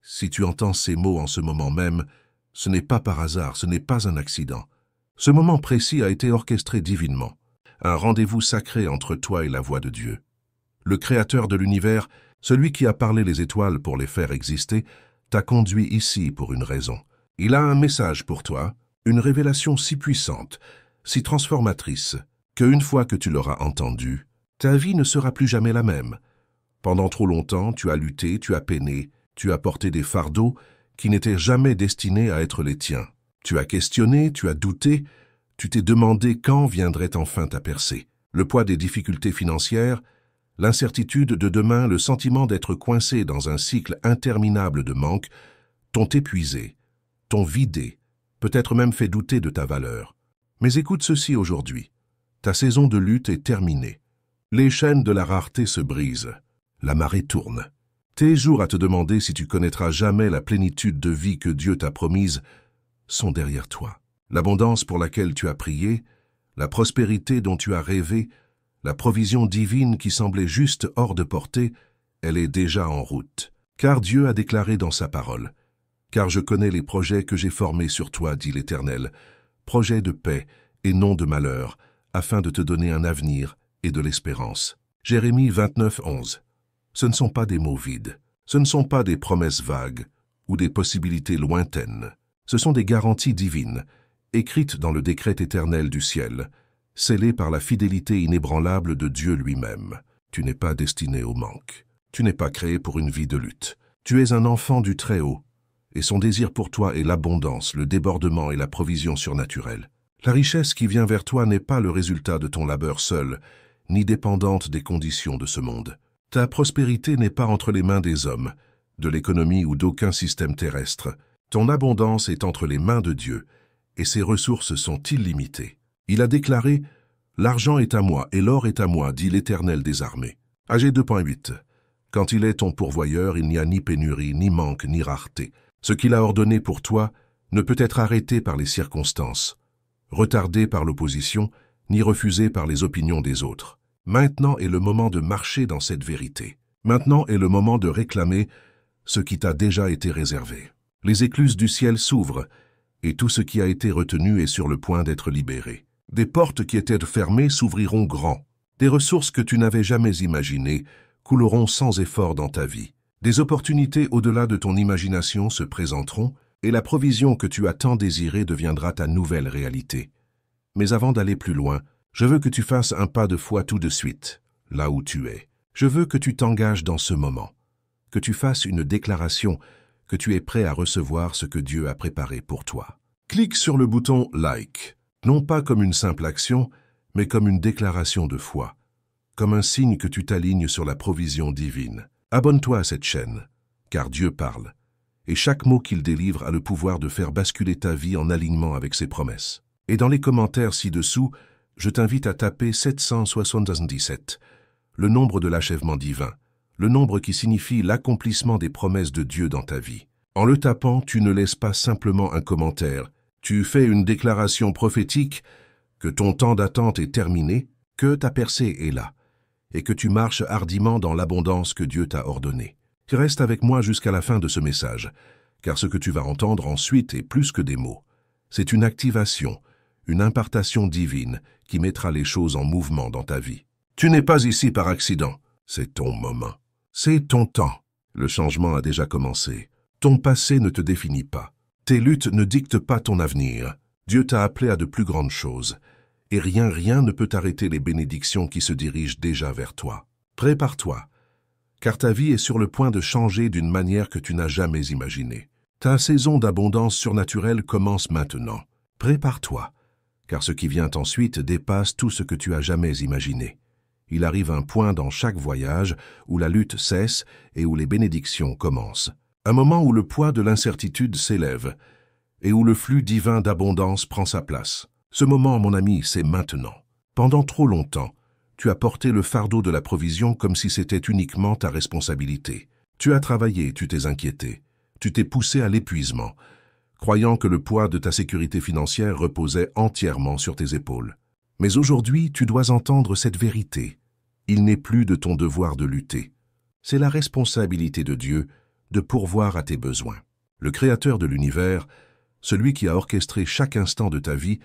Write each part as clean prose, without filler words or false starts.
Si tu entends ces mots en ce moment même, ce n'est pas par hasard, ce n'est pas un accident. Ce moment précis a été orchestré divinement, un rendez-vous sacré entre toi et la voix de Dieu. Le Créateur de l'univers, celui qui a parlé les étoiles pour les faire exister, t'a conduit ici pour une raison. Il a un message pour toi, une révélation si puissante, si transformatrice, qu'une fois que tu l'auras entendue, ta vie ne sera plus jamais la même. Pendant trop longtemps, tu as lutté, tu as peiné, tu as porté des fardeaux qui n'étaient jamais destinés à être les tiens. Tu as questionné, tu as douté, tu t'es demandé quand viendrait enfin ta percée. Le poids des difficultés financières, l'incertitude de demain, le sentiment d'être coincé dans un cycle interminable de manque, t'ont épuisé, t'ont vidé, peut-être même fait douter de ta valeur. Mais écoute ceci aujourd'hui. Ta saison de lutte est terminée. Les chaînes de la rareté se brisent. La marée tourne. Tes jours à te demander si tu connaîtras jamais la plénitude de vie que Dieu t'a promise sont derrière toi. L'abondance pour laquelle tu as prié, la prospérité dont tu as rêvé, la provision divine qui semblait juste hors de portée, elle est déjà en route. Car Dieu a déclaré dans sa parole, « Car je connais les projets que j'ai formés sur toi, dit l'Éternel, projets de paix et non de malheur, afin de te donner un avenir et de l'espérance. » Jérémie 29, 11. Ce ne sont pas des mots vides, ce ne sont pas des promesses vagues ou des possibilités lointaines. Ce sont des garanties divines, écrites dans le décret éternel du ciel, scellées par la fidélité inébranlable de Dieu lui-même. Tu n'es pas destiné au manque. Tu n'es pas créé pour une vie de lutte. Tu es un enfant du Très-Haut, et son désir pour toi est l'abondance, le débordement et la provision surnaturelle. La richesse qui vient vers toi n'est pas le résultat de ton labeur seul, ni dépendante des conditions de ce monde. Ta prospérité n'est pas entre les mains des hommes, de l'économie ou d'aucun système terrestre. Ton abondance est entre les mains de Dieu, et ses ressources sont illimitées. Il a déclaré « L'argent est à moi et l'or est à moi, dit l'Éternel des armées. » Ag 2.8. Quand il est ton pourvoyeur, il n'y a ni pénurie, ni manque, ni rareté. Ce qu'il a ordonné pour toi ne peut être arrêté par les circonstances, retardé par l'opposition, ni refusé par les opinions des autres. Maintenant est le moment de marcher dans cette vérité. Maintenant est le moment de réclamer ce qui t'a déjà été réservé. Les écluses du ciel s'ouvrent, et tout ce qui a été retenu est sur le point d'être libéré. Des portes qui étaient fermées s'ouvriront grand. Des ressources que tu n'avais jamais imaginées couleront sans effort dans ta vie. Des opportunités au-delà de ton imagination se présenteront, et la provision que tu as tant désirée deviendra ta nouvelle réalité. Mais avant d'aller plus loin, je veux que tu fasses un pas de foi tout de suite, là où tu es. Je veux que tu t'engages dans ce moment, que tu fasses une déclaration, que tu es prêt à recevoir ce que Dieu a préparé pour toi. Clique sur le bouton « Like », non pas comme une simple action, mais comme une déclaration de foi, comme un signe que tu t'alignes sur la provision divine. Abonne-toi à cette chaîne, car Dieu parle, et chaque mot qu'il délivre a le pouvoir de faire basculer ta vie en alignement avec ses promesses. Et dans les commentaires ci-dessous, je t'invite à taper 777, le nombre de l'achèvement divin, le nombre qui signifie l'accomplissement des promesses de Dieu dans ta vie. En le tapant, tu ne laisses pas simplement un commentaire, tu fais une déclaration prophétique que ton temps d'attente est terminé, que ta percée est là, et que tu marches hardiment dans l'abondance que Dieu t'a ordonnée. Reste avec moi jusqu'à la fin de ce message, car ce que tu vas entendre ensuite est plus que des mots. C'est une activation, une impartation divine qui mettra les choses en mouvement dans ta vie. Tu n'es pas ici par accident, c'est ton moment. C'est ton temps. Le changement a déjà commencé. Ton passé ne te définit pas. Tes luttes ne dictent pas ton avenir. Dieu t'a appelé à de plus grandes choses. Et rien ne peut arrêter les bénédictions qui se dirigent déjà vers toi. Prépare-toi, car ta vie est sur le point de changer d'une manière que tu n'as jamais imaginée. Ta saison d'abondance surnaturelle commence maintenant. Prépare-toi, car ce qui vient ensuite dépasse tout ce que tu as jamais imaginé. Il arrive un point dans chaque voyage où la lutte cesse et où les bénédictions commencent. Un moment où le poids de l'incertitude s'élève et où le flux divin d'abondance prend sa place. Ce moment, mon ami, c'est maintenant. Pendant trop longtemps, tu as porté le fardeau de la provision comme si c'était uniquement ta responsabilité. Tu as travaillé, tu t'es inquiété, tu t'es poussé à l'épuisement, croyant que le poids de ta sécurité financière reposait entièrement sur tes épaules. Mais aujourd'hui, tu dois entendre cette vérité. Il n'est plus de ton devoir de lutter. C'est la responsabilité de Dieu de pourvoir à tes besoins. Le Créateur de l'univers, celui qui a orchestré chaque instant de ta vie,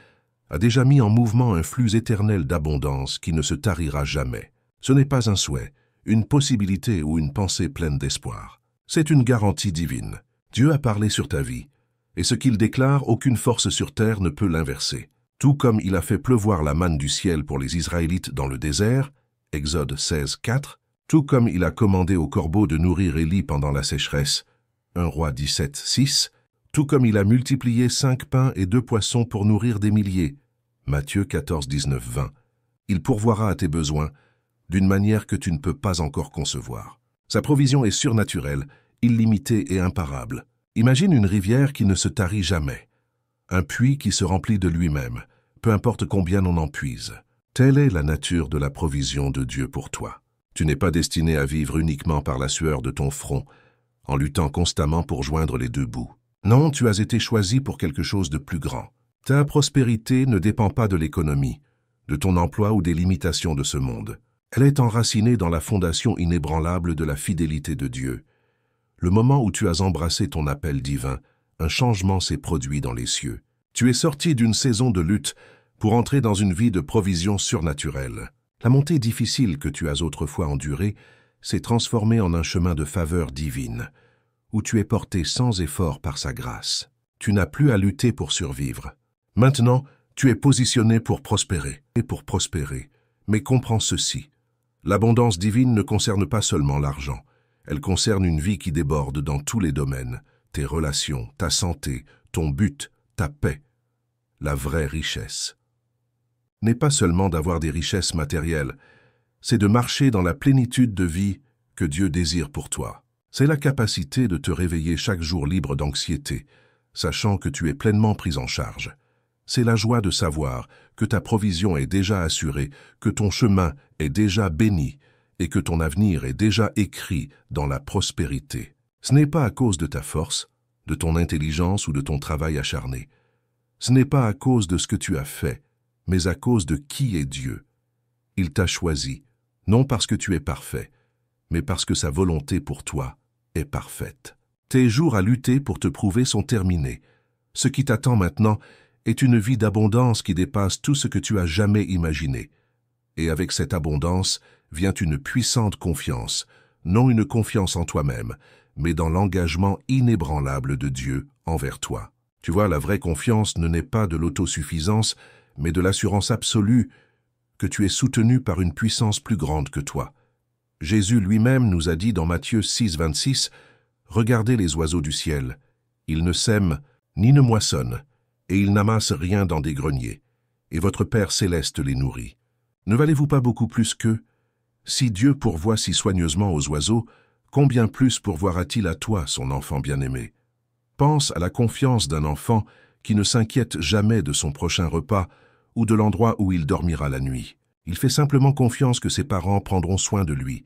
a déjà mis en mouvement un flux éternel d'abondance qui ne se tarira jamais. Ce n'est pas un souhait, une possibilité ou une pensée pleine d'espoir. C'est une garantie divine. Dieu a parlé sur ta vie, et ce qu'il déclare, aucune force sur terre ne peut l'inverser. Tout comme il a fait pleuvoir la manne du ciel pour les Israélites dans le désert, Exode 16, 4, tout comme il a commandé aux corbeaux de nourrir Élie pendant la sécheresse, 1 Roi 17, 6, tout comme il a multiplié 5 pains et 2 poissons pour nourrir des milliers, Matthieu 14, 19, 20. Il pourvoira à tes besoins d'une manière que tu ne peux pas encore concevoir. Sa provision est surnaturelle, illimitée et imparable. Imagine une rivière qui ne se tarit jamais, un puits qui se remplit de lui-même, peu importe combien on en puise. Telle est la nature de la provision de Dieu pour toi. Tu n'es pas destiné à vivre uniquement par la sueur de ton front, en luttant constamment pour joindre les deux bouts. Non, tu as été choisi pour quelque chose de plus grand. Ta prospérité ne dépend pas de l'économie, de ton emploi ou des limitations de ce monde. Elle est enracinée dans la fondation inébranlable de la fidélité de Dieu. Le moment où tu as embrassé ton appel divin, un changement s'est produit dans les cieux. Tu es sorti d'une saison de lutte pour entrer dans une vie de provision surnaturelle. La montée difficile que tu as autrefois endurée s'est transformée en un chemin de faveur divine, où tu es porté sans effort par sa grâce. Tu n'as plus à lutter pour survivre. Maintenant, tu es positionné pour prospérer. Mais comprends ceci. L'abondance divine ne concerne pas seulement l'argent. Elle concerne une vie qui déborde dans tous les domaines. Tes relations, ta santé, ton but, ta paix. La vraie richesse n'est pas seulement d'avoir des richesses matérielles, c'est de marcher dans la plénitude de vie que Dieu désire pour toi. C'est la capacité de te réveiller chaque jour libre d'anxiété, sachant que tu es pleinement pris en charge. C'est la joie de savoir que ta provision est déjà assurée, que ton chemin est déjà béni et que ton avenir est déjà écrit dans la prospérité. Ce n'est pas à cause de ta force, de ton intelligence ou de ton travail acharné. Ce n'est pas à cause de ce que tu as fait, mais à cause de qui est Dieu. Il t'a choisi, non parce que tu es parfait, mais parce que sa volonté pour toi est parfaite. Tes jours à lutter pour te prouver sont terminés. Ce qui t'attend maintenant est une vie d'abondance qui dépasse tout ce que tu as jamais imaginé. Et avec cette abondance vient une puissante confiance, non une confiance en toi-même, mais dans l'engagement inébranlable de Dieu envers toi. Tu vois, la vraie confiance ne naît pas de l'autosuffisance, mais de l'assurance absolue que tu es soutenu par une puissance plus grande que toi. Jésus lui-même nous a dit dans Matthieu 6, 26, « Regardez les oiseaux du ciel, ils ne sèment ni ne moissonnent, et ils n'amassent rien dans des greniers, et votre Père céleste les nourrit. Ne valez-vous pas beaucoup plus qu'eux? Si Dieu pourvoit si soigneusement aux oiseaux, combien plus pourvoira-t-il à toi, son enfant bien-aimé? Pense à la confiance d'un enfant qui ne s'inquiète jamais de son prochain repas ou de l'endroit où il dormira la nuit. Il fait simplement confiance que ses parents prendront soin de lui.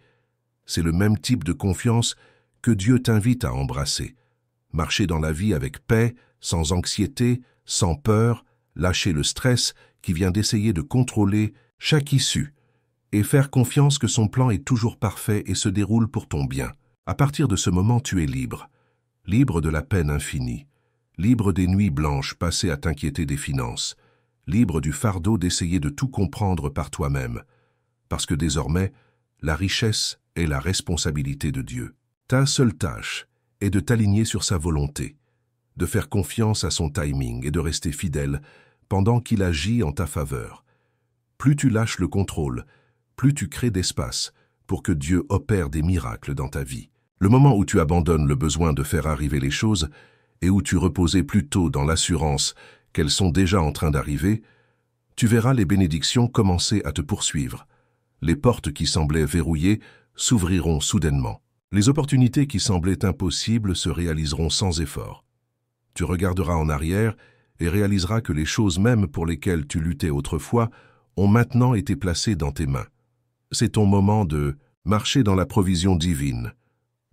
C'est le même type de confiance que Dieu t'invite à embrasser. Marcher dans la vie avec paix, sans anxiété, sans peur, lâcher le stress qui vient d'essayer de contrôler chaque issue et faire confiance que son plan est toujours parfait et se déroule pour ton bien. À partir de ce moment, tu es libre. Libre de la peine infinie. Libre des nuits blanches passées à t'inquiéter des finances. Libre du fardeau d'essayer de tout comprendre par toi-même. Parce que désormais, la richesse est la responsabilité de Dieu. Ta seule tâche est de t'aligner sur sa volonté, de faire confiance à son timing et de rester fidèle pendant qu'il agit en ta faveur. Plus tu lâches le contrôle, plus tu crées d'espace pour que Dieu opère des miracles dans ta vie. Le moment où tu abandonnes le besoin de faire arriver les choses et où tu reposais plutôt dans l'assurance qu'elles sont déjà en train d'arriver, tu verras les bénédictions commencer à te poursuivre. Les portes qui semblaient verrouillées s'ouvriront soudainement. Les opportunités qui semblaient impossibles se réaliseront sans effort. Tu regarderas en arrière et réaliseras que les choses mêmes pour lesquelles tu luttais autrefois ont maintenant été placées dans tes mains. C'est ton moment de marcher dans la provision divine,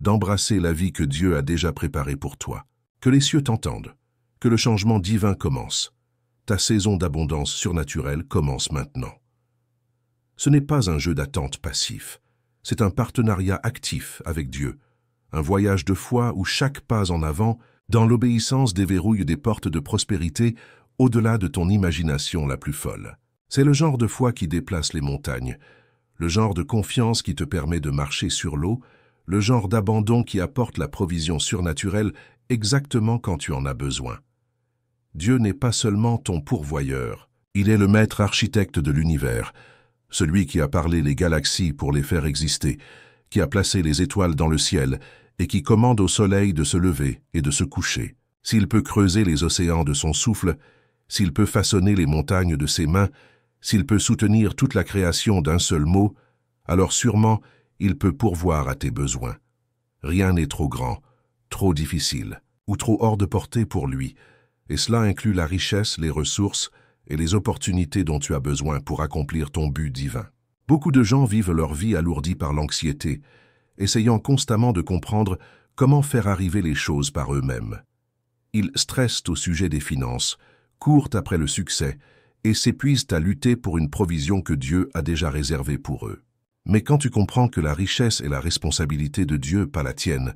d'embrasser la vie que Dieu a déjà préparée pour toi. Que les cieux t'entendent, que le changement divin commence. Ta saison d'abondance surnaturelle commence maintenant. Ce n'est pas un jeu d'attente passif, c'est un partenariat actif avec Dieu, Un voyage de foi où chaque pas en avant, dans l'obéissance, déverrouille des portes de prospérité au-delà de ton imagination la plus folle. C'est le genre de foi qui déplace les montagnes, le genre de confiance qui te permet de marcher sur l'eau, le genre d'abandon qui apporte la provision surnaturelle exactement quand tu en as besoin. Dieu n'est pas seulement ton pourvoyeur, il est le maître architecte de l'univers, celui qui a parlé les galaxies pour les faire exister, qui a placé les étoiles dans le ciel et qui commande au soleil de se lever et de se coucher. S'il peut creuser les océans de son souffle, s'il peut façonner les montagnes de ses mains, s'il peut soutenir toute la création d'un seul mot, alors sûrement il peut pourvoir à tes besoins. Rien n'est trop grand, trop difficile ou trop hors de portée pour lui, et cela inclut la richesse, les ressources et les opportunités dont tu as besoin pour accomplir ton but divin. Beaucoup de gens vivent leur vie alourdie par l'anxiété, essayant constamment de comprendre comment faire arriver les choses par eux-mêmes. Ils stressent au sujet des finances, courent après le succès et s'épuisent à lutter pour une provision que Dieu a déjà réservée pour eux. Mais quand tu comprends que la richesse est la responsabilité de Dieu, pas la tienne,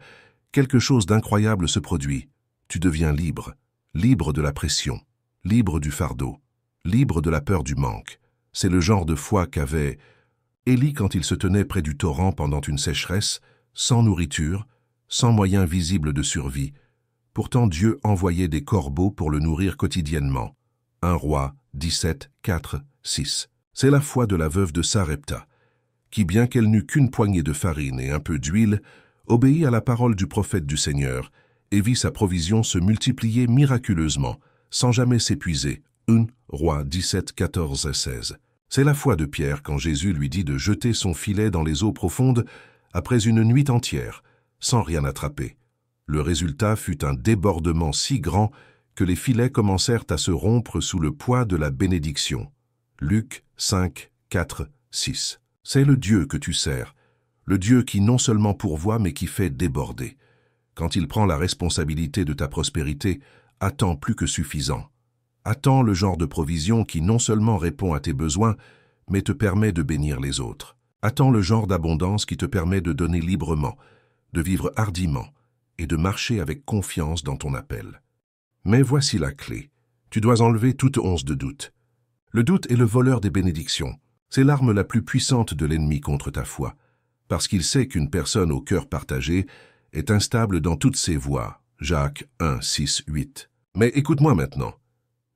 quelque chose d'incroyable se produit. Tu deviens libre, libre de la pression, libre du fardeau, libre de la peur du manque. C'est le genre de foi qu'avait Élie quand il se tenait près du torrent pendant une sécheresse, sans nourriture, sans moyen visible de survie. Pourtant Dieu envoyait des corbeaux pour le nourrir quotidiennement. 1 Roi 17, 4, 6. C'est la foi de la veuve de Sarepta, qui, bien qu'elle n'eût qu'une poignée de farine et un peu d'huile, obéit à la parole du prophète du Seigneur et vit sa provision se multiplier miraculeusement, sans jamais s'épuiser. 1 Roi 17, 14 et 16. C'est la foi de Pierre quand Jésus lui dit de jeter son filet dans les eaux profondes après une nuit entière, sans rien attraper. Le résultat fut un débordement si grand que les filets commencèrent à se rompre sous le poids de la bénédiction. Luc 5, 4, 6. C'est le Dieu que tu sers, le Dieu qui non seulement pourvoit mais qui fait déborder. Quand il prend la responsabilité de ta prospérité, attends plus que suffisant. Attends le genre de provision qui non seulement répond à tes besoins, mais te permet de bénir les autres. Attends le genre d'abondance qui te permet de donner librement, de vivre hardiment et de marcher avec confiance dans ton appel. Mais voici la clé. Tu dois enlever toute once de doute. Le doute est le voleur des bénédictions. C'est l'arme la plus puissante de l'ennemi contre ta foi, parce qu'il sait qu'une personne au cœur partagé est instable dans toutes ses voies. Jacques 1, 6, 8. Mais écoute-moi maintenant.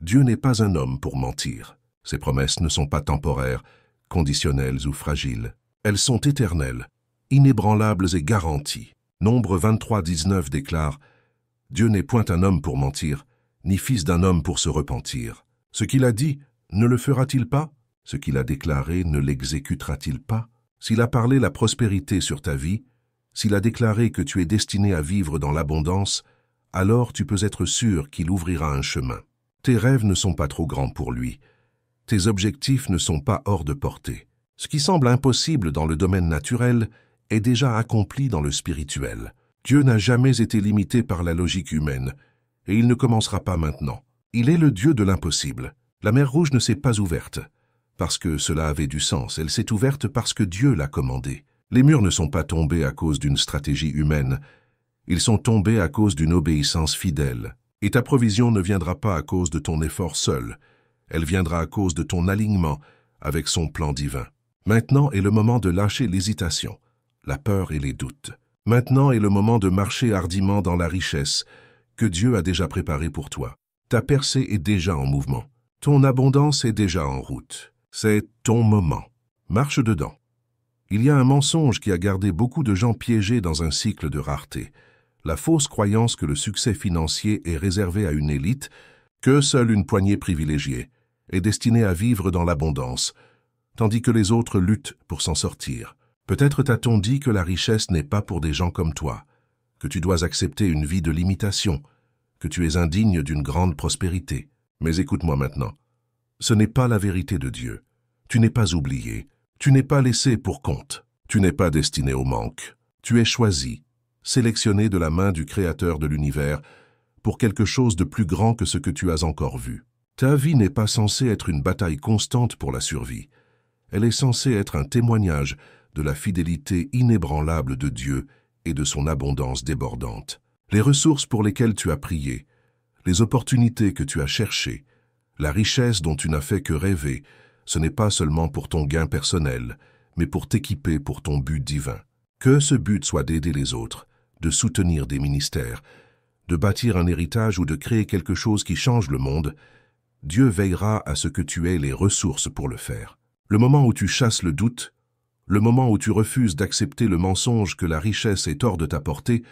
Dieu n'est pas un homme pour mentir. Ses promesses ne sont pas temporaires, conditionnelles ou fragiles. Elles sont éternelles, inébranlables et garanties. Nombre 23, 19 déclare « Dieu n'est point un homme pour mentir, ni fils d'un homme pour se repentir. Ce qu'il a dit, ne le fera-t-il pas? Ce qu'il a déclaré, ne l'exécutera-t-il pas? S'il a parlé la prospérité sur ta vie, s'il a déclaré que tu es destiné à vivre dans l'abondance, alors tu peux être sûr qu'il ouvrira un chemin. Tes rêves ne sont pas trop grands pour lui. Tes objectifs ne sont pas hors de portée. Ce qui semble impossible dans le domaine naturel est déjà accompli dans le spirituel. Dieu n'a jamais été limité par la logique humaine, et il ne commencera pas maintenant. Il est le Dieu de l'impossible. La mer Rouge ne s'est pas ouverte, parce que cela avait du sens. Elle s'est ouverte parce que Dieu l'a commandé. Les murs ne sont pas tombés à cause d'une stratégie humaine. Ils sont tombés à cause d'une obéissance fidèle. Et ta provision ne viendra pas à cause de ton effort seul. Elle viendra à cause de ton alignement avec son plan divin. Maintenant est le moment de lâcher l'hésitation, la peur et les doutes. Maintenant est le moment de marcher hardiment dans la richesse que Dieu a déjà préparée pour toi. Ta percée est déjà en mouvement. Ton abondance est déjà en route. C'est ton moment. Marche dedans. Il y a un mensonge qui a gardé beaucoup de gens piégés dans un cycle de rareté. La fausse croyance que le succès financier est réservé à une élite, que seule une poignée privilégiée est destinée à vivre dans l'abondance, tandis que les autres luttent pour s'en sortir. Peut-être t'a-t-on dit que la richesse n'est pas pour des gens comme toi, que tu dois accepter une vie de limitation, que tu es indigne d'une grande prospérité. Mais écoute-moi maintenant. Ce n'est pas la vérité de Dieu. Tu n'es pas oublié. Tu n'es pas laissé pour compte. Tu n'es pas destiné au manque. Tu es choisi, sélectionné de la main du Créateur de l'univers pour quelque chose de plus grand que ce que tu as encore vu. Ta vie n'est pas censée être une bataille constante pour la survie. Elle est censée être un témoignage de la fidélité inébranlable de Dieu et de son abondance débordante. Les ressources pour lesquelles tu as prié, les opportunités que tu as cherchées, la richesse dont tu n'as fait que rêver, ce n'est pas seulement pour ton gain personnel, mais pour t'équiper pour ton but divin. Que ce but soit d'aider les autres, de soutenir des ministères, de bâtir un héritage ou de créer quelque chose qui change le monde, Dieu veillera à ce que tu aies les ressources pour le faire. Le moment où tu chasses le doute, le moment où tu refuses d'accepter le mensonge que la richesse est hors de ta portée,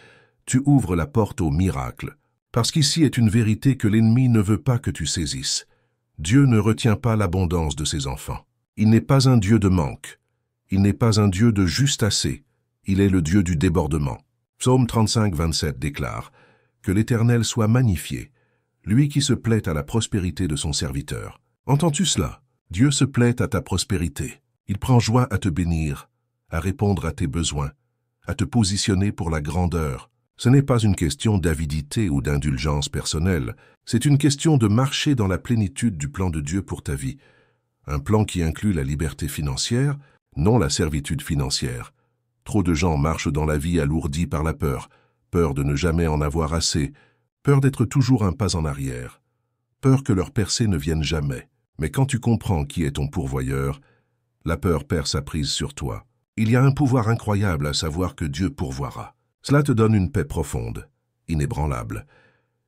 tu ouvres la porte au miracle. Parce qu'ici est une vérité que l'ennemi ne veut pas que tu saisisses. Dieu ne retient pas l'abondance de ses enfants. Il n'est pas un Dieu de manque. Il n'est pas un Dieu de juste assez. Il est le Dieu du débordement. Psaume 35, 27 déclare « Que l'Éternel soit magnifié, lui qui se plaît à la prospérité de son serviteur. » Entends-tu cela? Dieu se plaît à ta prospérité. Il prend joie à te bénir, à répondre à tes besoins, à te positionner pour la grandeur. Ce n'est pas une question d'avidité ou d'indulgence personnelle, c'est une question de marcher dans la plénitude du plan de Dieu pour ta vie. Un plan qui inclut la liberté financière, non la servitude financière. Trop de gens marchent dans la vie alourdis par la peur, peur de ne jamais en avoir assez, peur d'être toujours un pas en arrière, peur que leur percée ne vienne jamais. Mais quand tu comprends qui est ton pourvoyeur, la peur perd sa prise sur toi. Il y a un pouvoir incroyable à savoir que Dieu pourvoira. Cela te donne une paix profonde, inébranlable,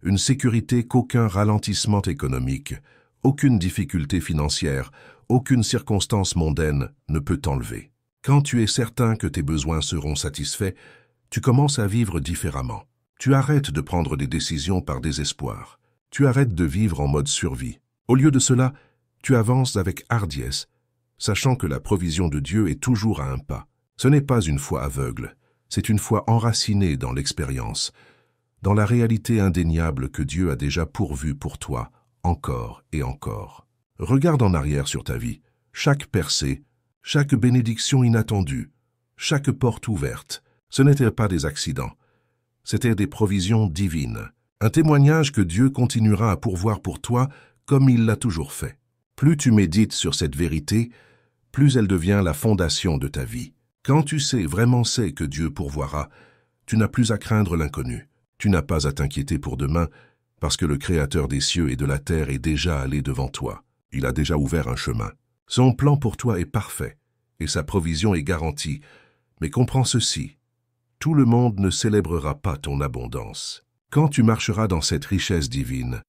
une sécurité qu'aucun ralentissement économique, aucune difficulté financière, aucune circonstance mondaine ne peut t'enlever. Quand tu es certain que tes besoins seront satisfaits, tu commences à vivre différemment. Tu arrêtes de prendre des décisions par désespoir. Tu arrêtes de vivre en mode survie. Au lieu de cela, tu avances avec hardiesse, sachant que la provision de Dieu est toujours à un pas. Ce n'est pas une foi aveugle, c'est une foi enracinée dans l'expérience, dans la réalité indéniable que Dieu a déjà pourvue pour toi, encore et encore. Regarde en arrière sur ta vie, chaque percée, chaque bénédiction inattendue, chaque porte ouverte, ce n'étaient pas des accidents, c'étaient des provisions divines, un témoignage que Dieu continuera à pourvoir pour toi comme il l'a toujours fait. Plus tu médites sur cette vérité, plus elle devient la fondation de ta vie. Quand tu vraiment sais que Dieu pourvoira, tu n'as plus à craindre l'inconnu. Tu n'as pas à t'inquiéter pour demain, parce que le Créateur des cieux et de la terre est déjà allé devant toi. Il a déjà ouvert un chemin. Son plan pour toi est parfait, et sa provision est garantie. Mais comprends ceci, tout le monde ne célébrera pas ton abondance. Quand tu marcheras dans cette richesse divine,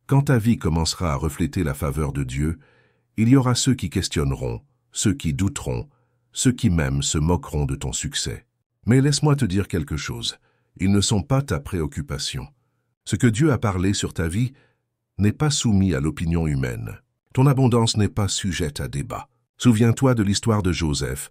quand ta vie commencera à refléter la faveur de Dieu, il y aura ceux qui questionneront, ceux qui douteront, ceux qui même se moqueront de ton succès. Mais laisse-moi te dire quelque chose, ils ne sont pas ta préoccupation. Ce que Dieu a parlé sur ta vie n'est pas soumis à l'opinion humaine. Ton abondance n'est pas sujette à débat. Souviens-toi de l'histoire de Joseph.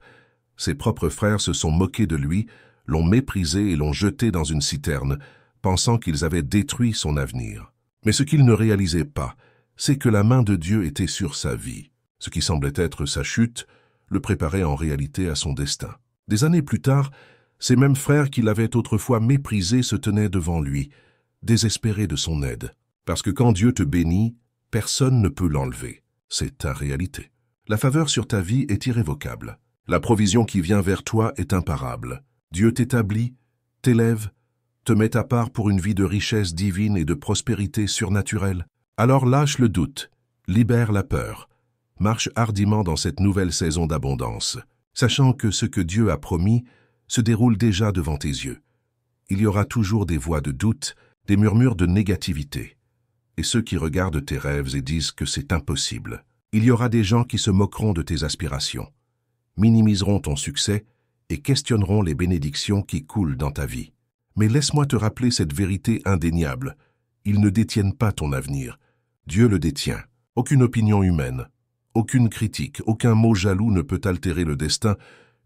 Ses propres frères se sont moqués de lui, l'ont méprisé et l'ont jeté dans une citerne, pensant qu'ils avaient détruit son avenir. Mais ce qu'ils ne réalisaient pas, c'est que la main de Dieu était sur sa vie. Ce qui semblait être sa chute le préparait en réalité à son destin. Des années plus tard, ces mêmes frères qui l'avaient autrefois méprisé se tenaient devant lui, désespérés de son aide. Parce que quand Dieu te bénit, personne ne peut l'enlever. C'est ta réalité. La faveur sur ta vie est irrévocable. La provision qui vient vers toi est imparable. Dieu t'établit, t'élève, te met à part pour une vie de richesse divine et de prospérité surnaturelle. Alors lâche le doute, libère la peur, marche hardiment dans cette nouvelle saison d'abondance, sachant que ce que Dieu a promis se déroule déjà devant tes yeux. Il y aura toujours des voix de doute, des murmures de négativité, et ceux qui regardent tes rêves et disent que c'est impossible. Il y aura des gens qui se moqueront de tes aspirations, minimiseront ton succès et questionneront les bénédictions qui coulent dans ta vie. Mais laisse-moi te rappeler cette vérité indéniable. Ils ne détiennent pas ton avenir. Dieu le détient. Aucune opinion humaine, aucune critique, aucun mot jaloux ne peut altérer le destin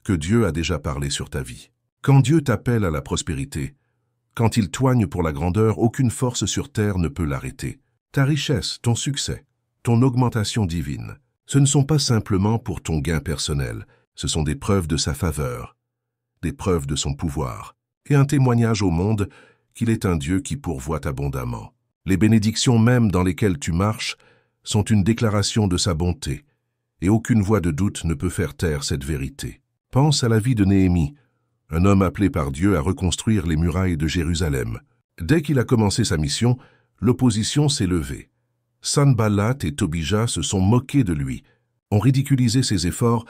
que Dieu a déjà parlé sur ta vie. Quand Dieu t'appelle à la prospérité, quand il t'oigne pour la grandeur, aucune force sur terre ne peut l'arrêter. Ta richesse, ton succès, ton augmentation divine, ce ne sont pas simplement pour ton gain personnel, ce sont des preuves de sa faveur, des preuves de son pouvoir, et un témoignage au monde qu'il est un Dieu qui pourvoit abondamment. Les bénédictions même dans lesquelles tu marches sont une déclaration de sa bonté, et aucune voix de doute ne peut faire taire cette vérité. Pense à la vie de Néhémie, un homme appelé par Dieu à reconstruire les murailles de Jérusalem. Dès qu'il a commencé sa mission, l'opposition s'est levée. Sanballat et Tobija se sont moqués de lui, ont ridiculisé ses efforts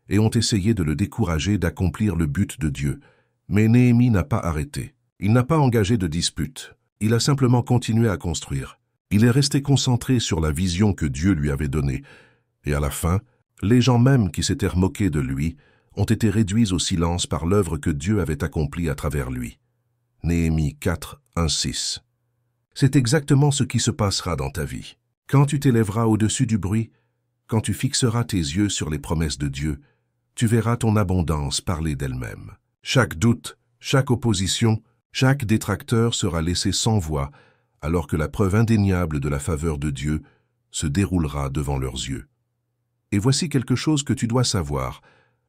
et ont essayé de le décourager d'accomplir le but de Dieu. Mais Néhémie n'a pas arrêté. Il n'a pas engagé de dispute. Il a simplement continué à construire. Il est resté concentré sur la vision que Dieu lui avait donnée. Et à la fin, les gens même qui s'étaient moqués de lui ont été réduits au silence par l'œuvre que Dieu avait accomplie à travers lui. Néhémie 4, 1, 6. C'est exactement ce qui se passera dans ta vie. Quand tu t'élèveras au-dessus du bruit, quand tu fixeras tes yeux sur les promesses de Dieu, tu verras ton abondance parler d'elle-même. Chaque doute, chaque opposition, chaque détracteur sera laissé sans voix, alors que la preuve indéniable de la faveur de Dieu se déroulera devant leurs yeux. Et voici quelque chose que tu dois savoir.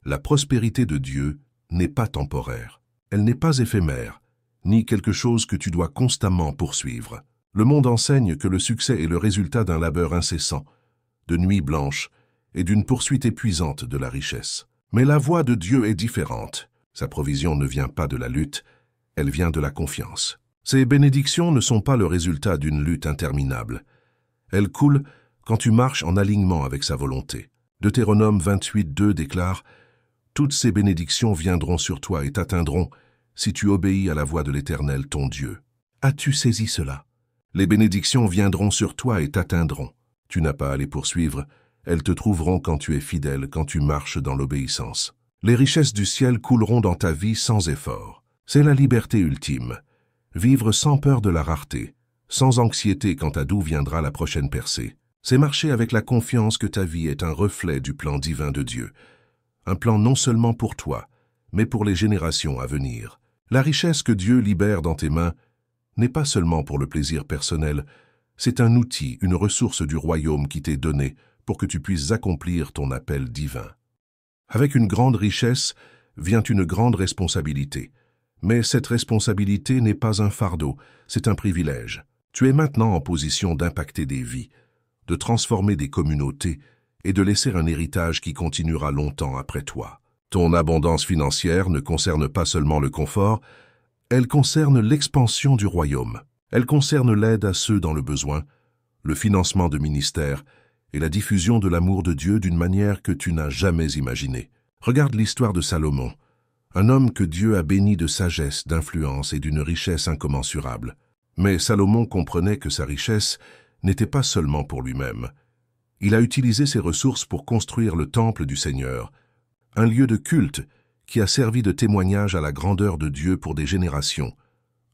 La prospérité de Dieu n'est pas temporaire. Elle n'est pas éphémère, ni quelque chose que tu dois constamment poursuivre. Le monde enseigne que le succès est le résultat d'un labeur incessant, de nuits blanches et d'une poursuite épuisante de la richesse. Mais la voie de Dieu est différente. Sa provision ne vient pas de la lutte, elle vient de la confiance. Ces bénédictions ne sont pas le résultat d'une lutte interminable. Elles coulent quand tu marches en alignement avec sa volonté. Deutéronome 28, 2 déclare « Toutes ces bénédictions viendront sur toi et t'atteindront si tu obéis à la voix de l'Éternel ton Dieu. » As-tu saisi cela? Les bénédictions viendront sur toi et t'atteindront. Tu n'as pas à les poursuivre, elles te trouveront quand tu es fidèle, quand tu marches dans l'obéissance. Les richesses du ciel couleront dans ta vie sans effort. C'est la liberté ultime. Vivre sans peur de la rareté, sans anxiété quant à d'où viendra la prochaine percée. C'est marcher avec la confiance que ta vie est un reflet du plan divin de Dieu. Un plan non seulement pour toi, mais pour les générations à venir. La richesse que Dieu libère dans tes mains n'est pas seulement pour le plaisir personnel, c'est un outil, une ressource du royaume qui t'est donnée pour que tu puisses accomplir ton appel divin. Avec une grande richesse vient une grande responsabilité. Mais cette responsabilité n'est pas un fardeau, c'est un privilège. Tu es maintenant en position d'impacter des vies, de transformer des communautés et de laisser un héritage qui continuera longtemps après toi. Ton abondance financière ne concerne pas seulement le confort, elle concerne l'expansion du royaume. Elle concerne l'aide à ceux dans le besoin, le financement de ministères et la diffusion de l'amour de Dieu d'une manière que tu n'as jamais imaginée. Regarde l'histoire de Salomon, un homme que Dieu a béni de sagesse, d'influence et d'une richesse incommensurable. Mais Salomon comprenait que sa richesse n'était pas seulement pour lui-même. Il a utilisé ses ressources pour construire le temple du Seigneur, un lieu de culte qui a servi de témoignage à la grandeur de Dieu pour des générations.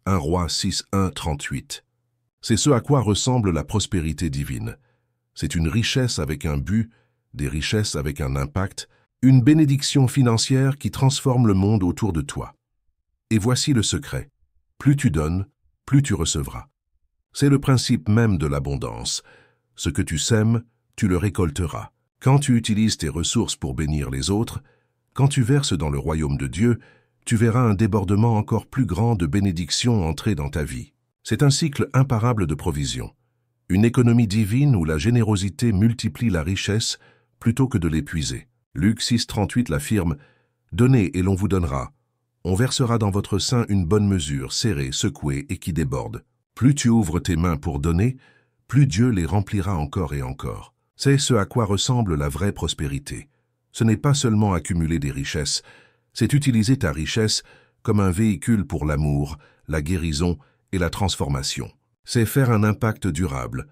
1 Roi 6, 1, 38. C'est ce à quoi ressemble la prospérité divine. C'est une richesse avec un but, des richesses avec un impact, une bénédiction financière qui transforme le monde autour de toi. Et voici le secret. Plus tu donnes, plus tu recevras. C'est le principe même de l'abondance. Ce que tu sèmes, tu le récolteras. Quand tu utilises tes ressources pour bénir les autres, quand tu verses dans le royaume de Dieu, tu verras un débordement encore plus grand de bénédictions entrer dans ta vie. C'est un cycle imparable de provision. Une économie divine où la générosité multiplie la richesse plutôt que de l'épuiser. Luc 6, 38 l'affirme « Donnez et l'on vous donnera. On versera dans votre sein une bonne mesure, serrée, secouée et qui déborde. Plus tu ouvres tes mains pour donner, plus Dieu les remplira encore et encore. » C'est ce à quoi ressemble la vraie prospérité. Ce n'est pas seulement accumuler des richesses, c'est utiliser ta richesse comme un véhicule pour l'amour, la guérison et la transformation. C'est faire un impact durable,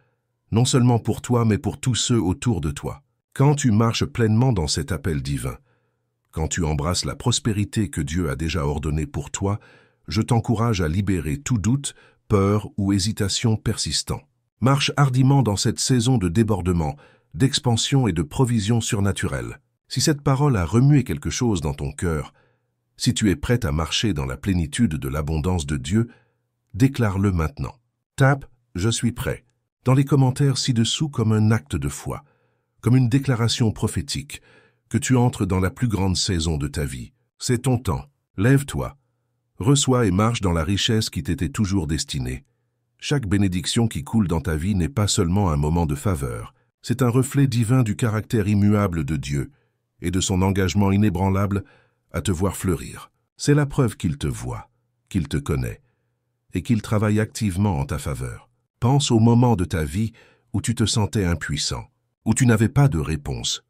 non seulement pour toi, mais pour tous ceux autour de toi. Quand tu marches pleinement dans cet appel divin, quand tu embrasses la prospérité que Dieu a déjà ordonnée pour toi, je t'encourage à libérer tout doute, peur ou hésitation persistant. Marche hardiment dans cette saison de débordement, d'expansion et de provision surnaturelle. Si cette parole a remué quelque chose dans ton cœur, si tu es prête à marcher dans la plénitude de l'abondance de Dieu, déclare-le maintenant. Tape « Je suis prêt » dans les commentaires ci-dessous comme un acte de foi, comme une déclaration prophétique, que tu entres dans la plus grande saison de ta vie. C'est ton temps. Lève-toi. Reçois et marche dans la richesse qui t'était toujours destinée. Chaque bénédiction qui coule dans ta vie n'est pas seulement un moment de faveur, c'est un reflet divin du caractère immuable de Dieu et de son engagement inébranlable à te voir fleurir. C'est la preuve qu'il te voit, qu'il te connaît, et qu'il travaille activement en ta faveur. Pense au moment de ta vie où tu te sentais impuissant, où tu n'avais pas de réponse,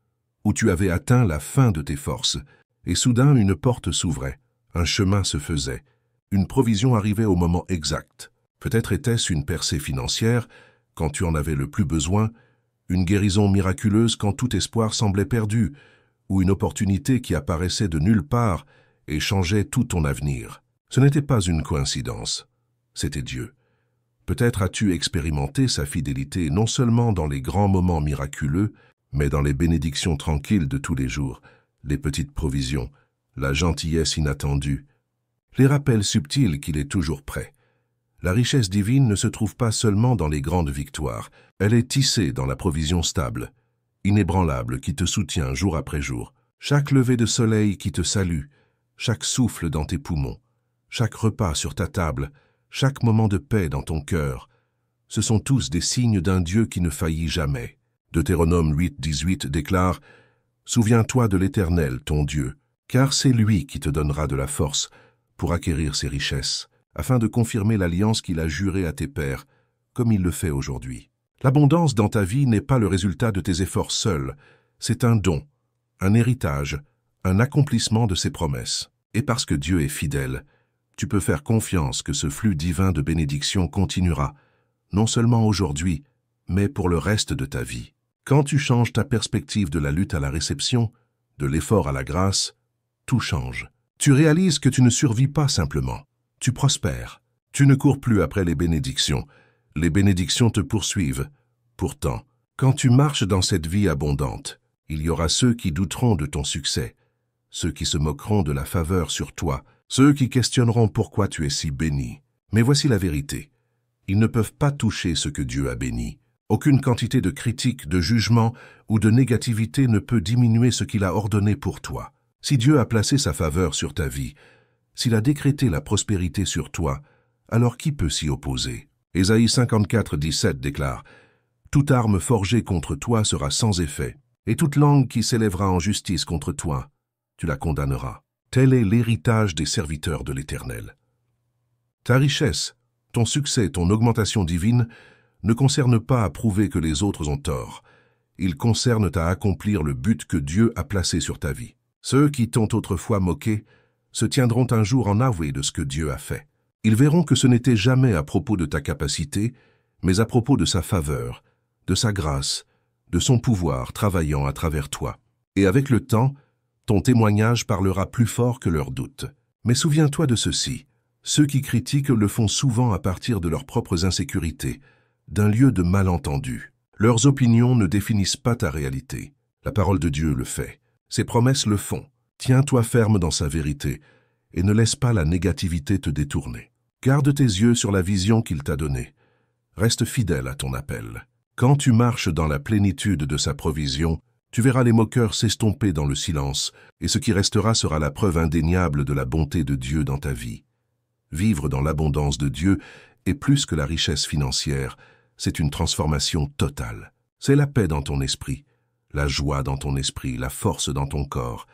où tu avais atteint la fin de tes forces, et soudain une porte s'ouvrait, un chemin se faisait, une provision arrivait au moment exact. Peut-être était-ce une percée financière, quand tu en avais le plus besoin, une guérison miraculeuse quand tout espoir semblait perdu, ou une opportunité qui apparaissait de nulle part et changeait tout ton avenir. Ce n'était pas une coïncidence, c'était Dieu. Peut-être as-tu expérimenté sa fidélité non seulement dans les grands moments miraculeux, mais dans les bénédictions tranquilles de tous les jours, les petites provisions, la gentillesse inattendue, les rappels subtils qu'il est toujours prêt. La richesse divine ne se trouve pas seulement dans les grandes victoires, elle est tissée dans la provision stable, inébranlable qui te soutient jour après jour. Chaque lever de soleil qui te salue, chaque souffle dans tes poumons, chaque repas sur ta table, chaque moment de paix dans ton cœur, ce sont tous des signes d'un Dieu qui ne faillit jamais. Deutéronome 8:18 déclare « Souviens-toi de l'Éternel, ton Dieu, car c'est lui qui te donnera de la force pour acquérir ses richesses, afin de confirmer l'alliance qu'il a jurée à tes pères, comme il le fait aujourd'hui. » L'abondance dans ta vie n'est pas le résultat de tes efforts seuls, c'est un don, un héritage, un accomplissement de ses promesses. Et parce que Dieu est fidèle, tu peux faire confiance que ce flux divin de bénédiction continuera, non seulement aujourd'hui, mais pour le reste de ta vie. Quand tu changes ta perspective de la lutte à la réception, de l'effort à la grâce, tout change. Tu réalises que tu ne survis pas simplement, tu prospères. Tu ne cours plus après les bénédictions te poursuivent. Pourtant, quand tu marches dans cette vie abondante, il y aura ceux qui douteront de ton succès, ceux qui se moqueront de la faveur sur toi, ceux qui questionneront pourquoi tu es si béni. Mais voici la vérité. Ils ne peuvent pas toucher ce que Dieu a béni. Aucune quantité de critique, de jugement ou de négativité ne peut diminuer ce qu'il a ordonné pour toi. Si Dieu a placé sa faveur sur ta vie, s'il a décrété la prospérité sur toi, alors qui peut s'y opposer? Ésaïe 54:17 déclare « Toute arme forgée contre toi sera sans effet, et toute langue qui s'élèvera en justice contre toi, tu la condamneras. » Tel est l'héritage des serviteurs de l'Éternel. Ta richesse, ton succès, ton augmentation divine ne concernent pas à prouver que les autres ont tort. Ils concernent à accomplir le but que Dieu a placé sur ta vie. Ceux qui t'ont autrefois moqué se tiendront un jour en avoué de ce que Dieu a fait. Ils verront que ce n'était jamais à propos de ta capacité, mais à propos de sa faveur, de sa grâce, de son pouvoir travaillant à travers toi. Et avec le temps, ton témoignage parlera plus fort que leurs doutes. Mais souviens-toi de ceci, ceux qui critiquent le font souvent à partir de leurs propres insécurités, d'un lieu de malentendu. Leurs opinions ne définissent pas ta réalité. La parole de Dieu le fait. Ses promesses le font. Tiens-toi ferme dans sa vérité et ne laisse pas la négativité te détourner. Garde tes yeux sur la vision qu'il t'a donnée. Reste fidèle à ton appel. Quand tu marches dans la plénitude de sa provision, tu verras les moqueurs s'estomper dans le silence, et ce qui restera sera la preuve indéniable de la bonté de Dieu dans ta vie. Vivre dans l'abondance de Dieu est plus que la richesse financière, c'est une transformation totale. C'est la paix dans ton esprit, la joie dans ton esprit, la force dans ton corps,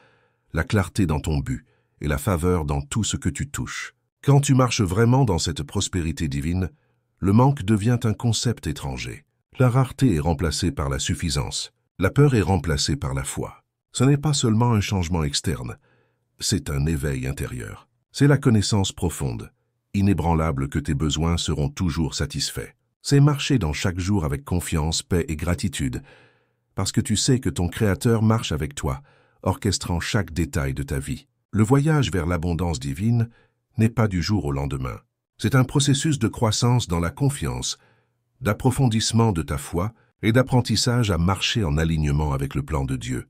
la clarté dans ton but et la faveur dans tout ce que tu touches. Quand tu marches vraiment dans cette prospérité divine, le manque devient un concept étranger. La rareté est remplacée par la suffisance. La peur est remplacée par la foi. Ce n'est pas seulement un changement externe, c'est un éveil intérieur. C'est la connaissance profonde, inébranlable que tes besoins seront toujours satisfaits. C'est marcher dans chaque jour avec confiance, paix et gratitude, parce que tu sais que ton Créateur marche avec toi, orchestrant chaque détail de ta vie. Le voyage vers l'abondance divine n'est pas du jour au lendemain. C'est un processus de croissance dans la confiance, d'approfondissement de ta foi et d'apprentissage à marcher en alignement avec le plan de Dieu.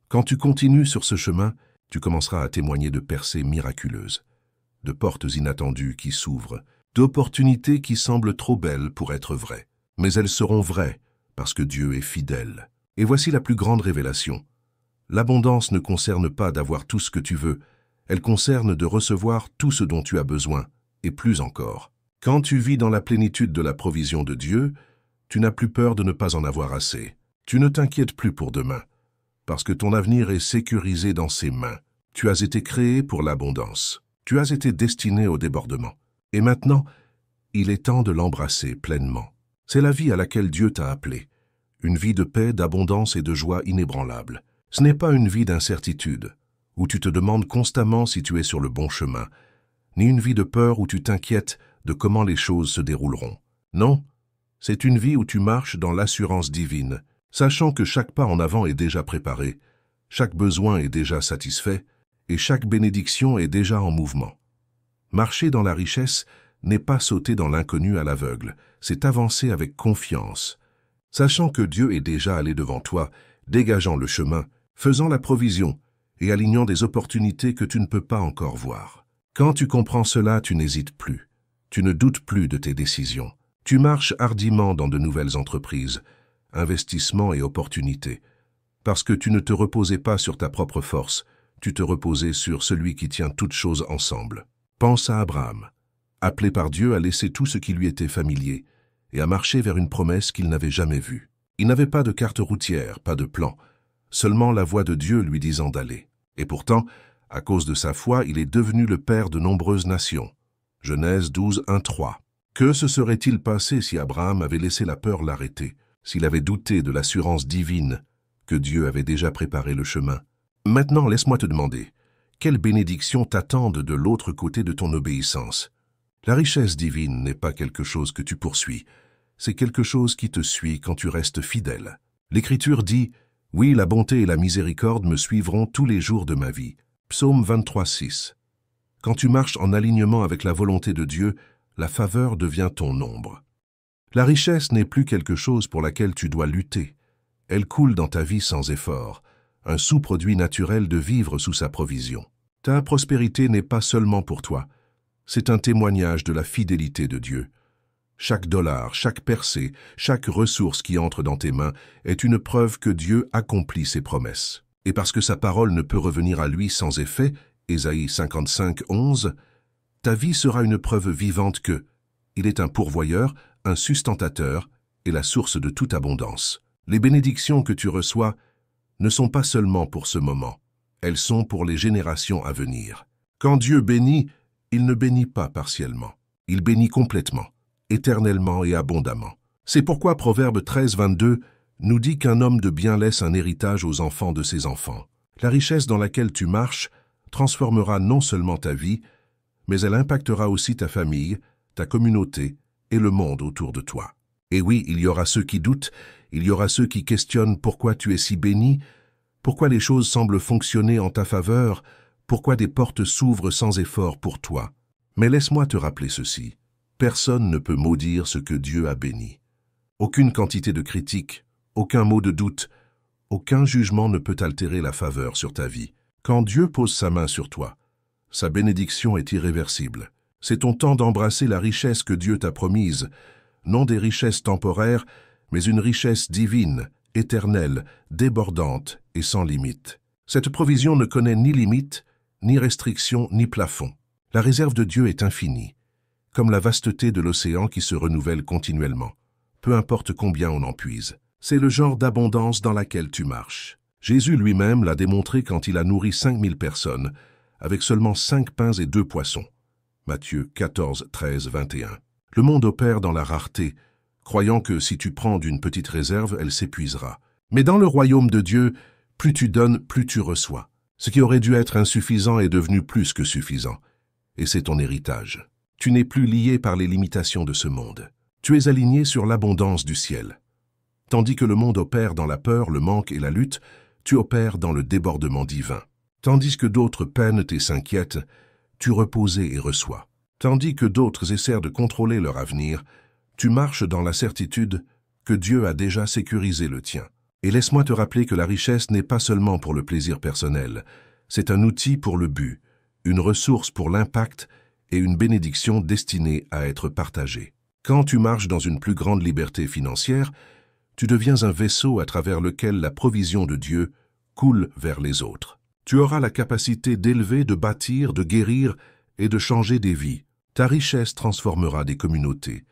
Quand tu continues sur ce chemin, tu commenceras à témoigner de percées miraculeuses, de portes inattendues qui s'ouvrent, d'opportunités qui semblent trop belles pour être vraies. Mais elles seront vraies parce que Dieu est fidèle. Et voici la plus grande révélation. L'abondance ne concerne pas d'avoir tout ce que tu veux, elle concerne de recevoir tout ce dont tu as besoin, et plus encore. Quand tu vis dans la plénitude de la provision de Dieu, tu n'as plus peur de ne pas en avoir assez. Tu ne t'inquiètes plus pour demain, parce que ton avenir est sécurisé dans ses mains. Tu as été créé pour l'abondance. Tu as été destiné au débordement. Et maintenant, il est temps de l'embrasser pleinement. C'est la vie à laquelle Dieu t'a appelé. Une vie de paix, d'abondance et de joie inébranlable. Ce n'est pas une vie d'incertitude, où tu te demandes constamment si tu es sur le bon chemin, ni une vie de peur où tu t'inquiètes de comment les choses se dérouleront. Non, c'est une vie où tu marches dans l'assurance divine, sachant que chaque pas en avant est déjà préparé, chaque besoin est déjà satisfait, et chaque bénédiction est déjà en mouvement. Marcher dans la richesse n'est pas sauter dans l'inconnu à l'aveugle, c'est avancer avec confiance, sachant que Dieu est déjà allé devant toi, dégageant le chemin, faisant la provision et alignant des opportunités que tu ne peux pas encore voir. Quand tu comprends cela, tu n'hésites plus. Tu ne doutes plus de tes décisions. Tu marches hardiment dans de nouvelles entreprises, investissements et opportunités, parce que tu ne te reposais pas sur ta propre force, tu te reposais sur celui qui tient toutes choses ensemble. Pense à Abraham, appelé par Dieu à laisser tout ce qui lui était familier et à marcher vers une promesse qu'il n'avait jamais vue. Il n'avait pas de carte routière, pas de plan, seulement la voix de Dieu lui disant d'aller. Et pourtant, à cause de sa foi, il est devenu le père de nombreuses nations. Genèse 12, 1, 3. Que se serait-il passé si Abraham avait laissé la peur l'arrêter, s'il avait douté de l'assurance divine que Dieu avait déjà préparé le chemin? Maintenant, laisse-moi te demander, quelles bénédictions t'attendent de l'autre côté de ton obéissance? La richesse divine n'est pas quelque chose que tu poursuis, c'est quelque chose qui te suit quand tu restes fidèle. L'Écriture dit « Oui, la bonté et la miséricorde me suivront tous les jours de ma vie ». Psaume 23, 6. Quand tu marches en alignement avec la volonté de Dieu, la faveur devient ton ombre. La richesse n'est plus quelque chose pour laquelle tu dois lutter. Elle coule dans ta vie sans effort, un sous-produit naturel de vivre sous sa provision. Ta prospérité n'est pas seulement pour toi, c'est un témoignage de la fidélité de Dieu. Chaque dollar, chaque percée, chaque ressource qui entre dans tes mains est une preuve que Dieu accomplit ses promesses. Et parce que sa parole ne peut revenir à lui sans effet, Ésaïe 55, 11, ta vie sera une preuve vivante que il est un pourvoyeur, un sustentateur et la source de toute abondance. Les bénédictions que tu reçois ne sont pas seulement pour ce moment, elles sont pour les générations à venir. Quand Dieu bénit, il ne bénit pas partiellement, il bénit complètement, éternellement et abondamment. C'est pourquoi Proverbe 13, 22 nous dit qu'un homme de bien laisse un héritage aux enfants de ses enfants. La richesse dans laquelle tu marches transformera non seulement ta vie, mais elle impactera aussi ta famille, ta communauté et le monde autour de toi. Et oui, il y aura ceux qui doutent, il y aura ceux qui questionnent pourquoi tu es si béni, pourquoi les choses semblent fonctionner en ta faveur, pourquoi des portes s'ouvrent sans effort pour toi. Mais laisse-moi te rappeler ceci. Personne ne peut maudire ce que Dieu a béni. Aucune quantité de critique, aucun mot de doute, aucun jugement ne peut altérer la faveur sur ta vie. Quand Dieu pose sa main sur toi, sa bénédiction est irréversible. C'est ton temps d'embrasser la richesse que Dieu t'a promise, non des richesses temporaires, mais une richesse divine, éternelle, débordante et sans limite. Cette provision ne connaît ni limite, ni restriction, ni plafond. La réserve de Dieu est infinie, comme la vasteté de l'océan qui se renouvelle continuellement, peu importe combien on en puise. C'est le genre d'abondance dans laquelle tu marches. Jésus lui-même l'a démontré quand il a nourri 5000 personnes, avec seulement 5 pains et 2 poissons. Matthieu 14, 13, 21. Le monde opère dans la rareté, croyant que si tu prends d'une petite réserve, elle s'épuisera. Mais dans le royaume de Dieu, plus tu donnes, plus tu reçois. Ce qui aurait dû être insuffisant est devenu plus que suffisant. Et c'est ton héritage. Tu n'es plus lié par les limitations de ce monde. Tu es aligné sur l'abondance du ciel. Tandis que le monde opère dans la peur, le manque et la lutte, tu opères dans le débordement divin. Tandis que d'autres peinent et s'inquiètent, tu reposes et reçois. Tandis que d'autres essaient de contrôler leur avenir, tu marches dans la certitude que Dieu a déjà sécurisé le tien. Et laisse-moi te rappeler que la richesse n'est pas seulement pour le plaisir personnel, c'est un outil pour le but, une ressource pour l'impact et une bénédiction destinée à être partagée. Quand tu marches dans une plus grande liberté financière, tu deviens un vaisseau à travers lequel la provision de Dieu coule vers les autres. Tu auras la capacité d'élever, de bâtir, de guérir et de changer des vies. Ta richesse transformera des communautés,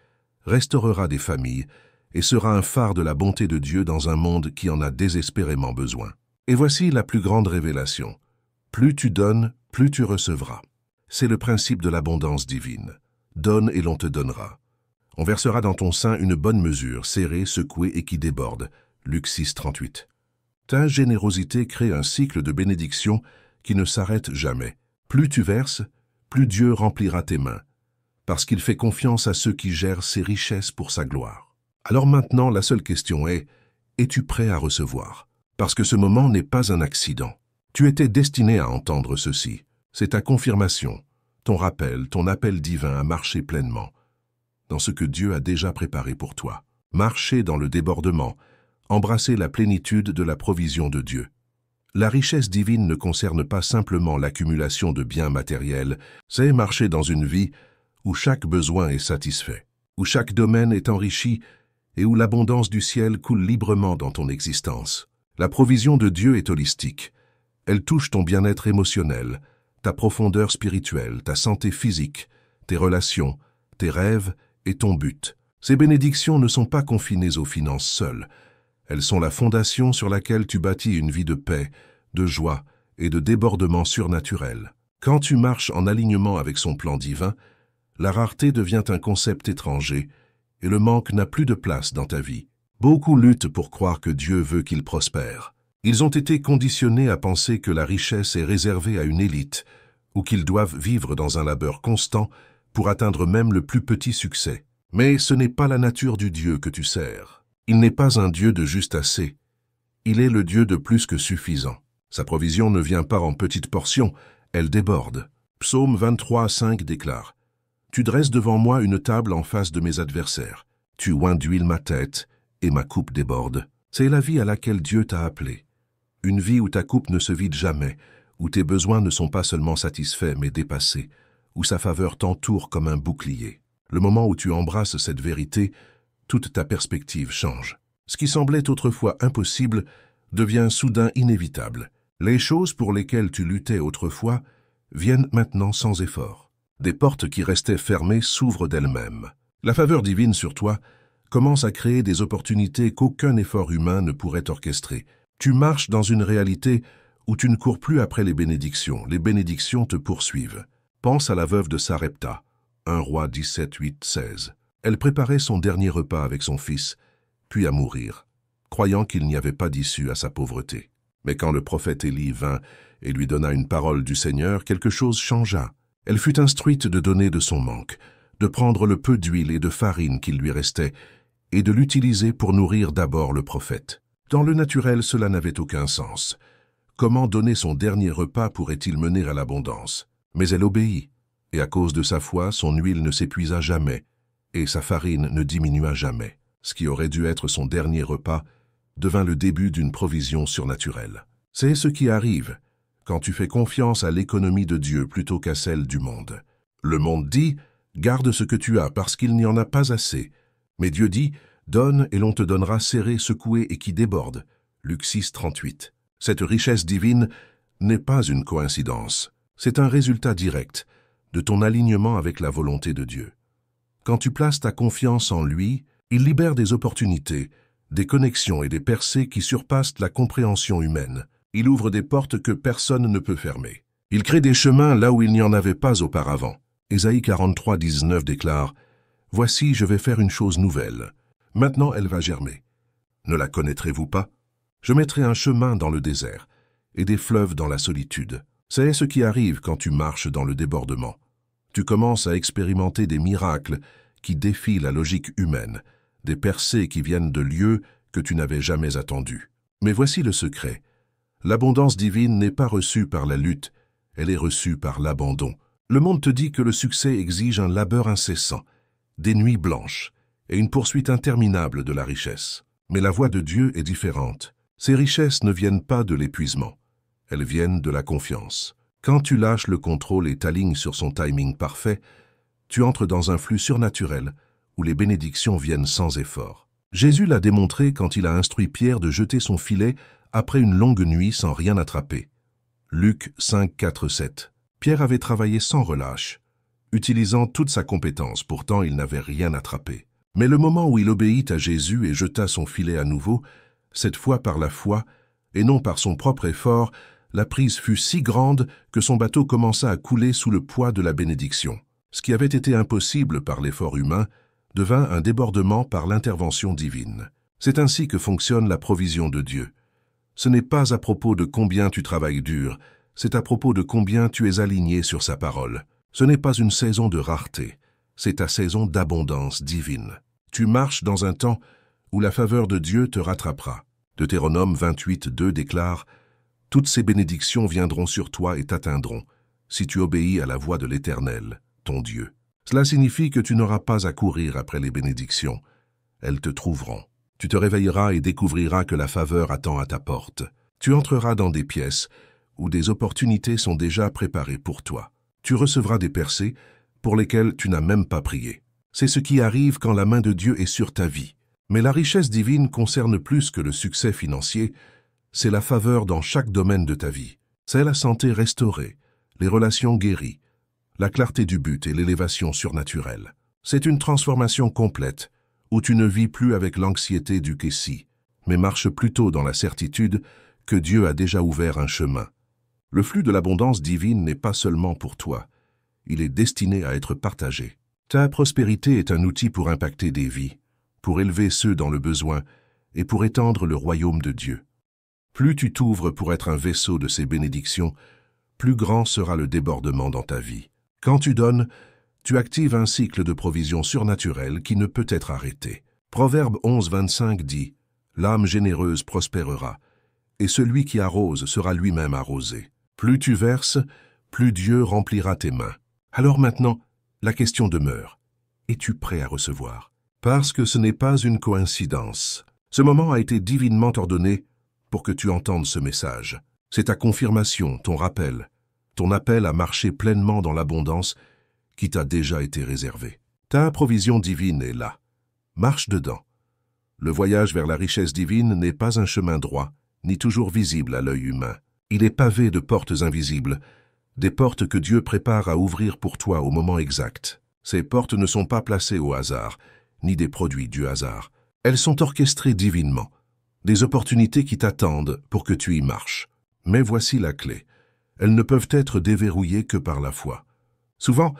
restaurera des familles et sera un phare de la bonté de Dieu dans un monde qui en a désespérément besoin. Et voici la plus grande révélation. Plus tu donnes, plus tu recevras. C'est le principe de l'abondance divine. Donne et l'on te donnera. On versera dans ton sein une bonne mesure, serrée, secouée et qui déborde. Luc 6, 38. Ta générosité crée un cycle de bénédiction qui ne s'arrête jamais. Plus tu verses, plus Dieu remplira tes mains, parce qu'il fait confiance à ceux qui gèrent ses richesses pour sa gloire. Alors maintenant, la seule question est, es-tu prêt à recevoir? Parce que ce moment n'est pas un accident. Tu étais destiné à entendre ceci. C'est ta confirmation, ton rappel, ton appel divin à marcher pleinement dans ce que Dieu a déjà préparé pour toi. Marcher dans le débordement, embrasser la plénitude de la provision de Dieu. La richesse divine ne concerne pas simplement l'accumulation de biens matériels, c'est marcher dans une vie où chaque besoin est satisfait, où chaque domaine est enrichi et où l'abondance du ciel coule librement dans ton existence. La provision de Dieu est holistique. Elle touche ton bien-être émotionnel, ta profondeur spirituelle, ta santé physique, tes relations, tes rêves et ton but. Ces bénédictions ne sont pas confinées aux finances seules. Elles sont la fondation sur laquelle tu bâtis une vie de paix, de joie et de débordement surnaturel. Quand tu marches en alignement avec son plan divin, la rareté devient un concept étranger et le manque n'a plus de place dans ta vie. Beaucoup luttent pour croire que Dieu veut qu'ils prospèrent. Ils ont été conditionnés à penser que la richesse est réservée à une élite ou qu'ils doivent vivre dans un labeur constant pour atteindre même le plus petit succès. Mais ce n'est pas la nature du Dieu que tu sers. Il n'est pas un Dieu de juste assez. Il est le Dieu de plus que suffisant. Sa provision ne vient pas en petites portions, elle déborde. Psaume 23, 5 déclare « Tu dresses devant moi une table en face de mes adversaires. Tu oins d'huile ma tête et ma coupe déborde. » C'est la vie à laquelle Dieu t'a appelé. Une vie où ta coupe ne se vide jamais, où tes besoins ne sont pas seulement satisfaits mais dépassés, où sa faveur t'entoure comme un bouclier. Le moment où tu embrasses cette vérité, toute ta perspective change. Ce qui semblait autrefois impossible devient soudain inévitable. Les choses pour lesquelles tu luttais autrefois viennent maintenant sans effort. Des portes qui restaient fermées s'ouvrent d'elles-mêmes. La faveur divine sur toi commence à créer des opportunités qu'aucun effort humain ne pourrait orchestrer. Tu marches dans une réalité où tu ne cours plus après les bénédictions te poursuivent. Pense à la veuve de Sarepta, 1 Roi 17, 8, 16. Elle préparait son dernier repas avec son fils, puis à mourir, croyant qu'il n'y avait pas d'issue à sa pauvreté. Mais quand le prophète Élie vint et lui donna une parole du Seigneur, quelque chose changea. Elle fut instruite de donner de son manque, de prendre le peu d'huile et de farine qu'il lui restait, et de l'utiliser pour nourrir d'abord le prophète. Dans le naturel, cela n'avait aucun sens. Comment donner son dernier repas pourrait-il mener à l'abondance? Mais elle obéit, et à cause de sa foi, son huile ne s'épuisa jamais, et sa farine ne diminua jamais. Ce qui aurait dû être son dernier repas devint le début d'une provision surnaturelle. C'est ce qui arrive quand tu fais confiance à l'économie de Dieu plutôt qu'à celle du monde. Le monde dit « Garde ce que tu as parce qu'il n'y en a pas assez ». Mais Dieu dit « Donne et l'on te donnera serré, secoué et qui déborde ». Luc 6, 38. Cette richesse divine n'est pas une coïncidence. C'est un résultat direct de ton alignement avec la volonté de Dieu. Quand tu places ta confiance en lui, il libère des opportunités, des connexions et des percées qui surpassent la compréhension humaine. Il ouvre des portes que personne ne peut fermer. Il crée des chemins là où il n'y en avait pas auparavant. Ésaïe 43, 19 déclare « Voici, je vais faire une chose nouvelle. Maintenant, elle va germer. Ne la connaîtrez-vous pas? Je mettrai un chemin dans le désert et des fleuves dans la solitude. » C'est ce qui arrive quand tu marches dans le débordement. Tu commences à expérimenter des miracles qui défient la logique humaine, des percées qui viennent de lieux que tu n'avais jamais attendus. Mais voici le secret. L'abondance divine n'est pas reçue par la lutte, elle est reçue par l'abandon. Le monde te dit que le succès exige un labeur incessant, des nuits blanches et une poursuite interminable de la richesse. Mais la voie de Dieu est différente. Ces richesses ne viennent pas de l'épuisement. Elles viennent de la confiance. Quand tu lâches le contrôle et t'alignes sur son timing parfait, tu entres dans un flux surnaturel où les bénédictions viennent sans effort. Jésus l'a démontré quand il a instruit Pierre de jeter son filet après une longue nuit sans rien attraper. Luc 5, 4, 7. Pierre avait travaillé sans relâche, utilisant toute sa compétence, pourtant il n'avait rien attrapé. Mais le moment où il obéit à Jésus et jeta son filet à nouveau, cette fois par la foi, et non par son propre effort, La prise fut si grande que son bateau commença à couler sous le poids de la bénédiction. Ce qui avait été impossible par l'effort humain devint un débordement par l'intervention divine. C'est ainsi que fonctionne la provision de Dieu. Ce n'est pas à propos de combien tu travailles dur, c'est à propos de combien tu es aligné sur sa parole. Ce n'est pas une saison de rareté, c'est ta saison d'abondance divine. Tu marches dans un temps où la faveur de Dieu te rattrapera. Deutéronome 28:2 déclare « Toutes ces bénédictions viendront sur toi et t'atteindront, si tu obéis à la voix de l'Éternel, ton Dieu. » Cela signifie que tu n'auras pas à courir après les bénédictions. Elles te trouveront. Tu te réveilleras et découvriras que la faveur attend à ta porte. Tu entreras dans des pièces où des opportunités sont déjà préparées pour toi. Tu recevras des percées pour lesquelles tu n'as même pas prié. C'est ce qui arrive quand la main de Dieu est sur ta vie. Mais la richesse divine concerne plus que le succès financier, c'est la faveur dans chaque domaine de ta vie. C'est la santé restaurée, les relations guéries, la clarté du but et l'élévation surnaturelle. C'est une transformation complète, où tu ne vis plus avec l'anxiété du qu'est-ce, mais marches plutôt dans la certitude que Dieu a déjà ouvert un chemin. Le flux de l'abondance divine n'est pas seulement pour toi, il est destiné à être partagé. Ta prospérité est un outil pour impacter des vies, pour élever ceux dans le besoin et pour étendre le royaume de Dieu. Plus tu t'ouvres pour être un vaisseau de ces bénédictions, plus grand sera le débordement dans ta vie. Quand tu donnes, tu actives un cycle de provision surnaturelle qui ne peut être arrêté. Proverbe 11:25 dit « L'âme généreuse prospérera, et celui qui arrose sera lui-même arrosé. » Plus tu verses, plus Dieu remplira tes mains. Alors maintenant, la question demeure. Es-tu prêt à recevoir? Parce que ce n'est pas une coïncidence. Ce moment a été divinement ordonné pour que tu entendes ce message. C'est ta confirmation, ton rappel, ton appel à marcher pleinement dans l'abondance qui t'a déjà été réservée. Ta provision divine est là. Marche dedans. Le voyage vers la richesse divine n'est pas un chemin droit, ni toujours visible à l'œil humain. Il est pavé de portes invisibles, des portes que Dieu prépare à ouvrir pour toi au moment exact. Ces portes ne sont pas placées au hasard, ni des produits du hasard. Elles sont orchestrées divinement, des opportunités qui t'attendent pour que tu y marches. Mais voici la clé. Elles ne peuvent être déverrouillées que par la foi. Souvent,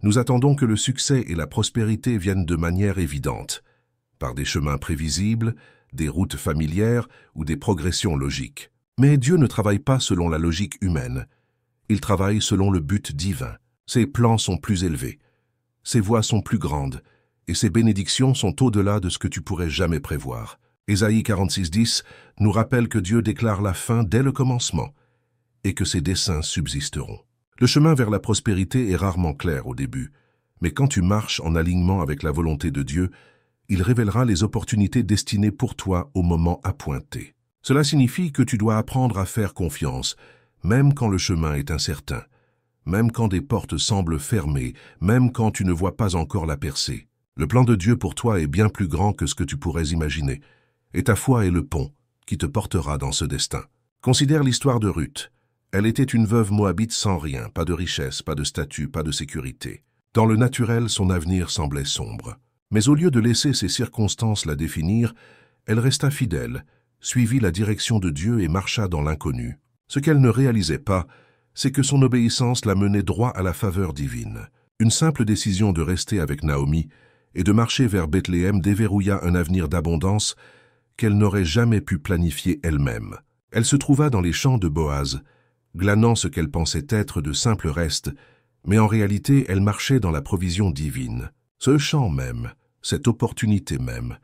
nous attendons que le succès et la prospérité viennent de manière évidente, par des chemins prévisibles, des routes familières ou des progressions logiques. Mais Dieu ne travaille pas selon la logique humaine. Il travaille selon le but divin. Ses plans sont plus élevés, ses voies sont plus grandes, et ses bénédictions sont au-delà de ce que tu pourrais jamais prévoir. Ésaïe 46:10 nous rappelle que Dieu déclare la fin dès le commencement, et que ses desseins subsisteront. Le chemin vers la prospérité est rarement clair au début, mais quand tu marches en alignement avec la volonté de Dieu, il révélera les opportunités destinées pour toi au moment appointé. Cela signifie que tu dois apprendre à faire confiance, même quand le chemin est incertain, même quand des portes semblent fermées, même quand tu ne vois pas encore la percée. Le plan de Dieu pour toi est bien plus grand que ce que tu pourrais imaginer, et ta foi est le pont qui te portera dans ce destin. Considère l'histoire de Ruth. Elle était une veuve moabite sans rien, pas de richesse, pas de statut, pas de sécurité. Dans le naturel, son avenir semblait sombre. Mais au lieu de laisser ces circonstances la définir, elle resta fidèle, suivit la direction de Dieu et marcha dans l'inconnu. Ce qu'elle ne réalisait pas, c'est que son obéissance la menait droit à la faveur divine. Une simple décision de rester avec Naomi et de marcher vers Bethléem déverrouilla un avenir d'abondance qu'elle n'aurait jamais pu planifier elle-même. Elle se trouva dans les champs de Boaz, glanant ce qu'elle pensait être de simples restes, mais en réalité elle marchait dans la provision divine. Ce champ même, cette opportunité même,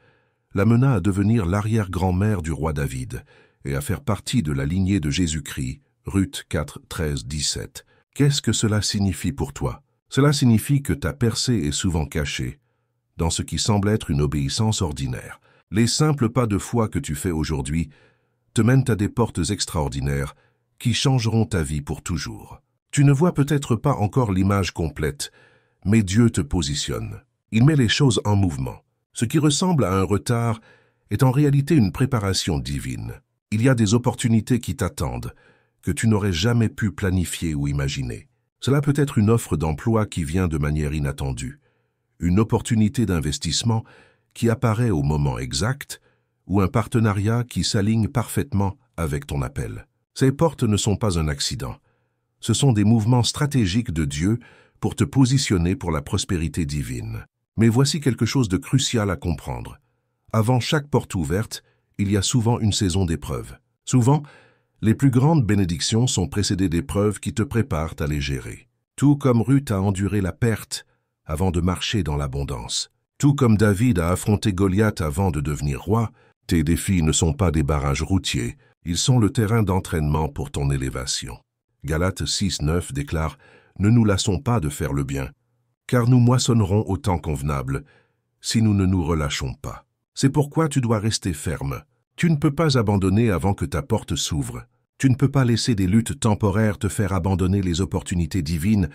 l'amena à devenir l'arrière-grand-mère du roi David et à faire partie de la lignée de Jésus-Christ, Ruth 4, 13, 17. Qu'est-ce que cela signifie pour toi? Cela signifie que ta percée est souvent cachée dans ce qui semble être une obéissance ordinaire. Les simples pas de foi que tu fais aujourd'hui te mènent à des portes extraordinaires qui changeront ta vie pour toujours. Tu ne vois peut-être pas encore l'image complète, mais Dieu te positionne. Il met les choses en mouvement. Ce qui ressemble à un retard est en réalité une préparation divine. Il y a des opportunités qui t'attendent, que tu n'aurais jamais pu planifier ou imaginer. Cela peut être une offre d'emploi qui vient de manière inattendue, une opportunité d'investissement qui apparaît au moment exact, ou un partenariat qui s'aligne parfaitement avec ton appel. Ces portes ne sont pas un accident. Ce sont des mouvements stratégiques de Dieu pour te positionner pour la prospérité divine. Mais voici quelque chose de crucial à comprendre. Avant chaque porte ouverte, il y a souvent une saison d'épreuves. Souvent, les plus grandes bénédictions sont précédées d'épreuves qui te préparent à les gérer. Tout comme Ruth a enduré la perte avant de marcher dans l'abondance. Tout comme David a affronté Goliath avant de devenir roi, tes défis ne sont pas des barrages routiers, ils sont le terrain d'entraînement pour ton élévation. Galates 6:9 déclare « Ne nous lassons pas de faire le bien, car nous moissonnerons au temps convenable, si nous ne nous relâchons pas. » C'est pourquoi tu dois rester ferme. Tu ne peux pas abandonner avant que ta porte s'ouvre. Tu ne peux pas laisser des luttes temporaires te faire abandonner les opportunités divines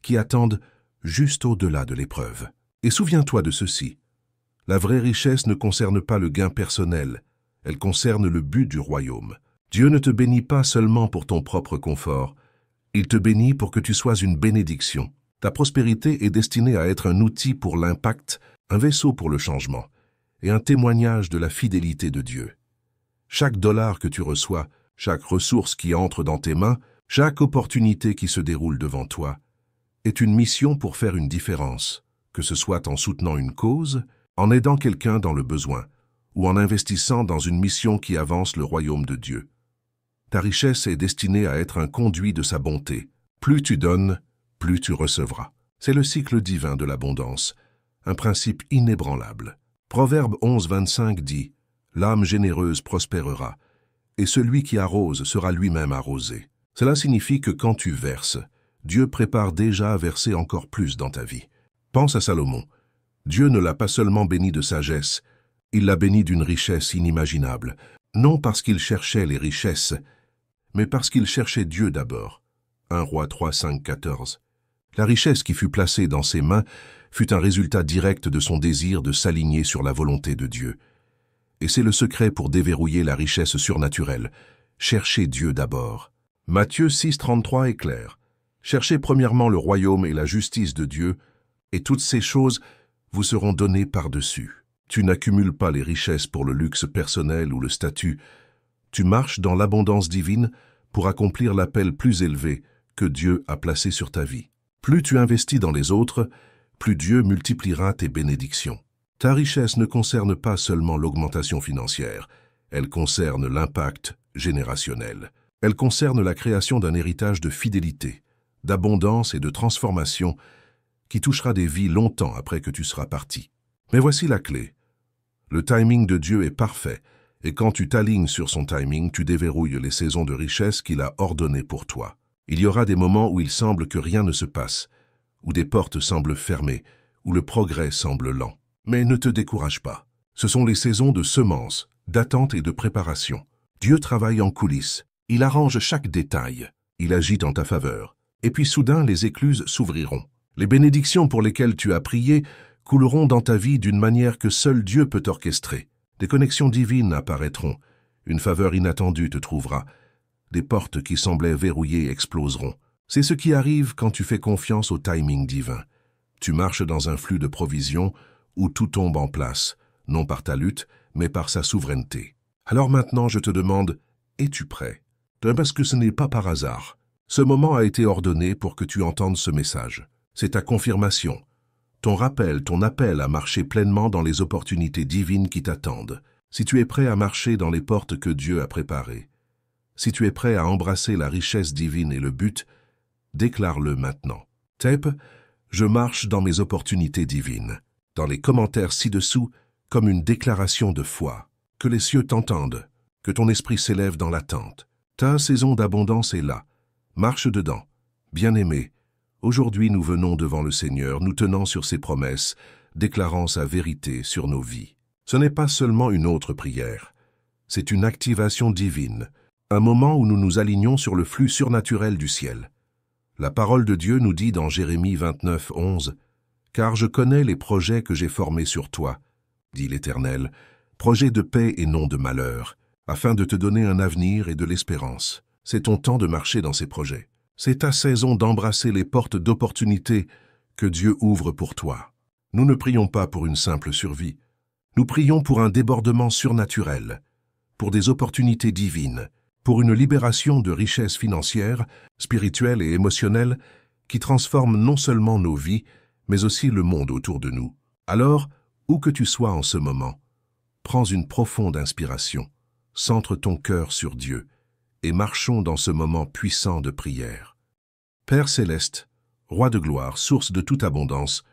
qui attendent juste au-delà de l'épreuve. Et souviens-toi de ceci. La vraie richesse ne concerne pas le gain personnel, elle concerne le but du royaume. Dieu ne te bénit pas seulement pour ton propre confort, il te bénit pour que tu sois une bénédiction. Ta prospérité est destinée à être un outil pour l'impact, un vaisseau pour le changement, et un témoignage de la fidélité de Dieu. Chaque dollar que tu reçois, chaque ressource qui entre dans tes mains, chaque opportunité qui se déroule devant toi, est une mission pour faire une différence, que ce soit en soutenant une cause, en aidant quelqu'un dans le besoin, ou en investissant dans une mission qui avance le royaume de Dieu. Ta richesse est destinée à être un conduit de sa bonté. Plus tu donnes, plus tu recevras. C'est le cycle divin de l'abondance, un principe inébranlable. Proverbe 11:25 dit « L'âme généreuse prospérera, et celui qui arrose sera lui-même arrosé. » Cela signifie que quand tu verses, Dieu prépare déjà à verser encore plus dans ta vie. Pense à Salomon. Dieu ne l'a pas seulement béni de sagesse, il l'a béni d'une richesse inimaginable, non parce qu'il cherchait les richesses, mais parce qu'il cherchait Dieu d'abord. 1 Roi 3:5-14. La richesse qui fut placée dans ses mains fut un résultat direct de son désir de s'aligner sur la volonté de Dieu. Et c'est le secret pour déverrouiller la richesse surnaturelle. Cherchez Dieu d'abord. Matthieu 6:33 est clair. Cherchez premièrement le royaume et la justice de Dieu, et toutes ces choses vous seront données par-dessus. Tu n'accumules pas les richesses pour le luxe personnel ou le statut. Tu marches dans l'abondance divine pour accomplir l'appel plus élevé que Dieu a placé sur ta vie. Plus tu investis dans les autres, plus Dieu multipliera tes bénédictions. Ta richesse ne concerne pas seulement l'augmentation financière, elle concerne l'impact générationnel. Elle concerne la création d'un héritage de fidélité, d'abondance et de transformation qui touchera des vies longtemps après que tu seras parti. Mais voici la clé. Le timing de Dieu est parfait, et quand tu t'alignes sur son timing, tu déverrouilles les saisons de richesse qu'il a ordonnées pour toi. Il y aura des moments où il semble que rien ne se passe, où des portes semblent fermées, où le progrès semble lent. Mais ne te décourage pas. Ce sont les saisons de semences, d'attente et de préparation. Dieu travaille en coulisses. Il arrange chaque détail. Il agit en ta faveur. Et puis soudain, les écluses s'ouvriront. Les bénédictions pour lesquelles tu as prié couleront dans ta vie d'une manière que seul Dieu peut orchestrer. Des connexions divines apparaîtront. Une faveur inattendue te trouvera. Des portes qui semblaient verrouillées exploseront. C'est ce qui arrive quand tu fais confiance au timing divin. Tu marches dans un flux de provisions où tout tombe en place, non par ta lutte, mais par sa souveraineté. Alors maintenant, je te demande, es-tu prêt? Parce que ce n'est pas par hasard. Ce moment a été ordonné pour que tu entendes ce message. C'est ta confirmation, ton rappel, ton appel à marcher pleinement dans les opportunités divines qui t'attendent. Si tu es prêt à marcher dans les portes que Dieu a préparées, si tu es prêt à embrasser la richesse divine et le but, déclare-le maintenant. Type, je marche dans mes opportunités divines. Dans les commentaires ci-dessous, comme une déclaration de foi. Que les cieux t'entendent, que ton esprit s'élève dans l'attente. Ta saison d'abondance est là. Marche dedans. Bien-aimé, aujourd'hui nous venons devant le Seigneur, nous tenant sur ses promesses, déclarant sa vérité sur nos vies. Ce n'est pas seulement une autre prière, c'est une activation divine, un moment où nous nous alignons sur le flux surnaturel du ciel. La parole de Dieu nous dit dans Jérémie 29:11, « Car je connais les projets que j'ai formés sur toi, dit l'Éternel, projets de paix et non de malheur, afin de te donner un avenir et de l'espérance. » C'est ton temps de marcher dans ces projets. C'est ta saison d'embrasser les portes d'opportunités que Dieu ouvre pour toi. Nous ne prions pas pour une simple survie. Nous prions pour un débordement surnaturel, pour des opportunités divines pour une libération de richesses financières, spirituelles et émotionnelles qui transforment non seulement nos vies, mais aussi le monde autour de nous. Alors, où que tu sois en ce moment, prends une profonde inspiration, centre ton cœur sur Dieu et marchons dans ce moment puissant de prière. Père céleste, Roi de gloire, source de toute abondance,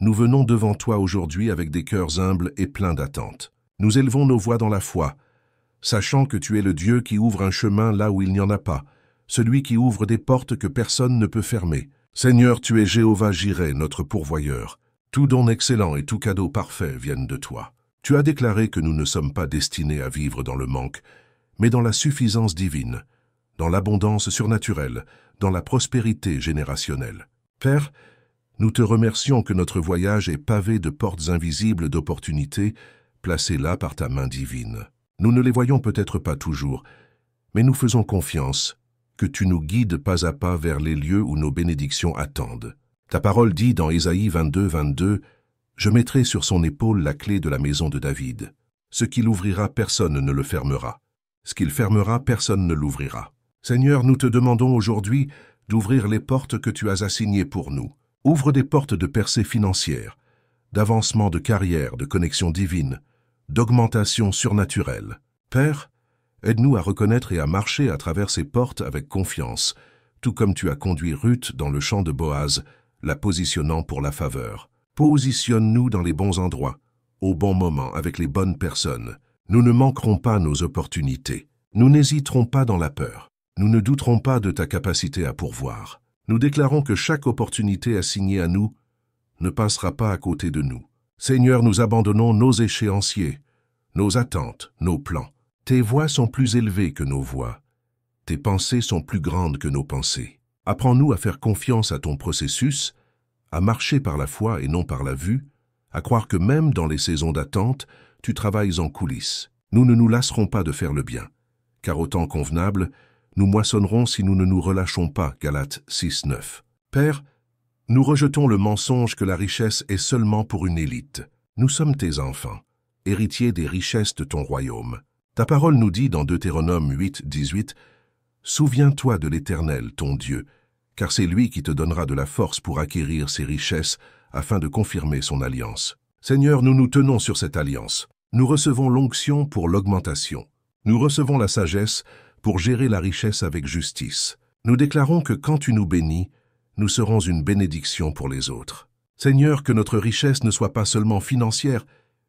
nous venons devant toi aujourd'hui avec des cœurs humbles et pleins d'attente. Nous élevons nos voix dans la foi, sachant que tu es le Dieu qui ouvre un chemin là où il n'y en a pas, celui qui ouvre des portes que personne ne peut fermer. Seigneur, tu es Jéhovah Jireh, notre pourvoyeur. Tout don excellent et tout cadeau parfait viennent de toi. Tu as déclaré que nous ne sommes pas destinés à vivre dans le manque, mais dans la suffisance divine, dans l'abondance surnaturelle, dans la prospérité générationnelle. Père, nous te remercions que notre voyage est pavé de portes invisibles d'opportunités, placées là par ta main divine. Nous ne les voyons peut-être pas toujours, mais nous faisons confiance que tu nous guides pas à pas vers les lieux où nos bénédictions attendent. Ta parole dit dans Ésaïe 22, « Je mettrai sur son épaule la clé de la maison de David. Ce qu'il ouvrira, personne ne le fermera. Ce qu'il fermera, personne ne l'ouvrira. » Seigneur, nous te demandons aujourd'hui d'ouvrir les portes que tu as assignées pour nous. Ouvre des portes de percée financière, d'avancement de carrière, de connexion divine, d'augmentation surnaturelle. Père, aide-nous à reconnaître et à marcher à travers ces portes avec confiance, tout comme tu as conduit Ruth dans le champ de Boaz, la positionnant pour la faveur. Positionne-nous dans les bons endroits, au bon moment, avec les bonnes personnes. Nous ne manquerons pas nos opportunités. Nous n'hésiterons pas dans la peur. Nous ne douterons pas de ta capacité à pourvoir. Nous déclarons que chaque opportunité assignée à nous ne passera pas à côté de nous. Seigneur, nous abandonnons nos échéanciers, nos attentes, nos plans. Tes voies sont plus élevées que nos voies. Tes pensées sont plus grandes que nos pensées. Apprends-nous à faire confiance à ton processus, à marcher par la foi et non par la vue, à croire que même dans les saisons d'attente, tu travailles en coulisses. Nous ne nous lasserons pas de faire le bien, car au temps convenable, nous moissonnerons si nous ne nous relâchons pas. Galates 6:9. Père, nous rejetons le mensonge que la richesse est seulement pour une élite. Nous sommes tes enfants, héritiers des richesses de ton royaume. Ta parole nous dit dans Deutéronome 8:18, « Souviens-toi de l'Éternel, ton Dieu, car c'est lui qui te donnera de la force pour acquérir ses richesses afin de confirmer son alliance. » Seigneur, nous nous tenons sur cette alliance. Nous recevons l'onction pour l'augmentation. Nous recevons la sagesse pour gérer la richesse avec justice. Nous déclarons que quand tu nous bénis, nous serons une bénédiction pour les autres. Seigneur, que notre richesse ne soit pas seulement financière,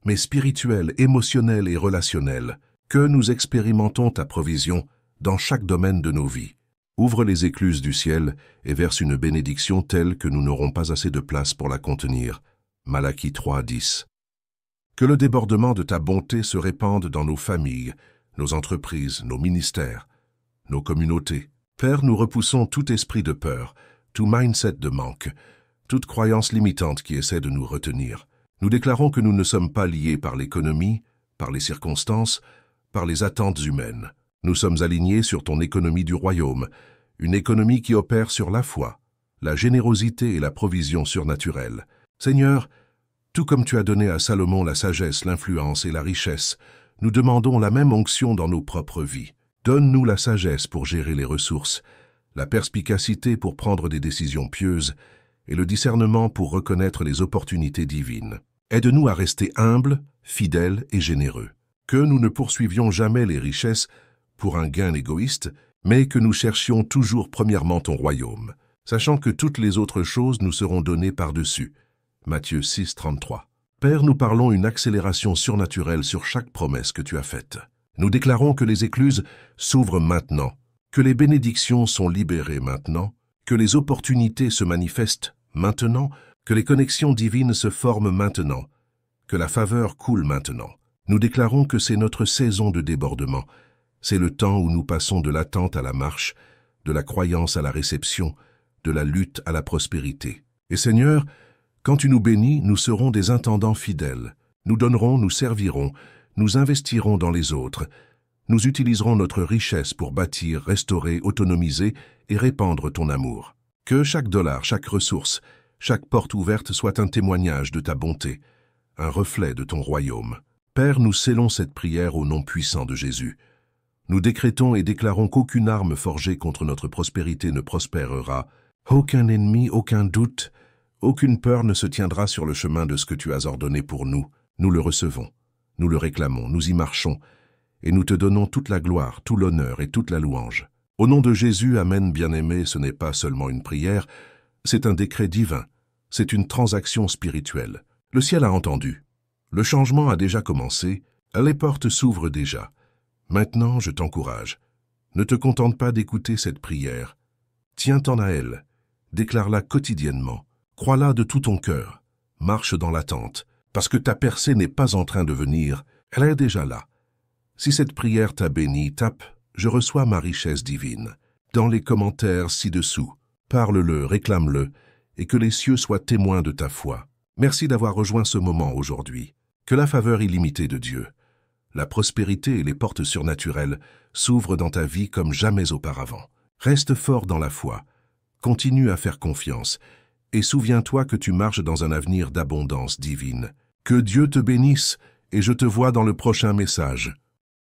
mais spirituelle, émotionnelle et relationnelle. Que nous expérimentons ta provision dans chaque domaine de nos vies. Ouvre les écluses du ciel et verse une bénédiction telle que nous n'aurons pas assez de place pour la contenir. Malachie 3:10. Que le débordement de ta bonté se répande dans nos familles, nos entreprises, nos ministères, nos communautés. Père, nous repoussons tout esprit de peur, tout mindset de manque, toute croyance limitante qui essaie de nous retenir. Nous déclarons que nous ne sommes pas liés par l'économie, par les circonstances, par les attentes humaines. Nous sommes alignés sur ton économie du royaume, une économie qui opère sur la foi, la générosité et la provision surnaturelle. Seigneur, tout comme tu as donné à Salomon la sagesse, l'influence et la richesse, nous demandons la même onction dans nos propres vies. Donne-nous la sagesse pour gérer les ressources, la perspicacité pour prendre des décisions pieuses et le discernement pour reconnaître les opportunités divines. Aide-nous à rester humbles, fidèles et généreux. Que nous ne poursuivions jamais les richesses pour un gain égoïste, mais que nous cherchions toujours premièrement ton royaume, sachant que toutes les autres choses nous seront données par-dessus. Matthieu 6:33. Père, nous parlons une accélération surnaturelle sur chaque promesse que tu as faite. Nous déclarons que les écluses s'ouvrent maintenant, que les bénédictions sont libérées maintenant, que les opportunités se manifestent maintenant, que les connexions divines se forment maintenant, que la faveur coule maintenant. Nous déclarons que c'est notre saison de débordement. C'est le temps où nous passons de l'attente à la marche, de la croyance à la réception, de la lutte à la prospérité. Et Seigneur, quand tu nous bénis, nous serons des intendants fidèles. Nous donnerons, nous servirons, nous investirons dans les autres. Nous utiliserons notre richesse pour bâtir, restaurer, autonomiser et répandre ton amour. Que chaque dollar, chaque ressource, chaque porte ouverte soit un témoignage de ta bonté, un reflet de ton royaume. Père, nous scellons cette prière au nom puissant de Jésus, Nous décrétons et déclarons qu'aucune arme forgée contre notre prospérité ne prospérera. Aucun ennemi, aucun doute, aucune peur ne se tiendra sur le chemin de ce que tu as ordonné pour nous. Nous le recevons, nous le réclamons, nous y marchons, et nous te donnons toute la gloire, tout l'honneur et toute la louange. Au nom de Jésus, Amen, bien-aimé, ce n'est pas seulement une prière, c'est un décret divin, c'est une transaction spirituelle. Le ciel a entendu. Le changement a déjà commencé, les portes s'ouvrent déjà. Maintenant, je t'encourage. Ne te contente pas d'écouter cette prière. Tiens-t'en à elle, déclare-la quotidiennement, crois-la de tout ton cœur, marche dans l'attente, parce que ta percée n'est pas en train de venir, elle est déjà là. Si cette prière t'a béni, tape « Je reçois ma richesse divine » dans les commentaires ci-dessous. Parle-le, réclame-le, et que les cieux soient témoins de ta foi. Merci d'avoir rejoint ce moment aujourd'hui. Que la faveur illimitée de Dieu, la prospérité et les portes surnaturelles s'ouvrent dans ta vie comme jamais auparavant. Reste fort dans la foi, continue à faire confiance, et souviens-toi que tu marches dans un avenir d'abondance divine. Que Dieu te bénisse, et je te vois dans le prochain message.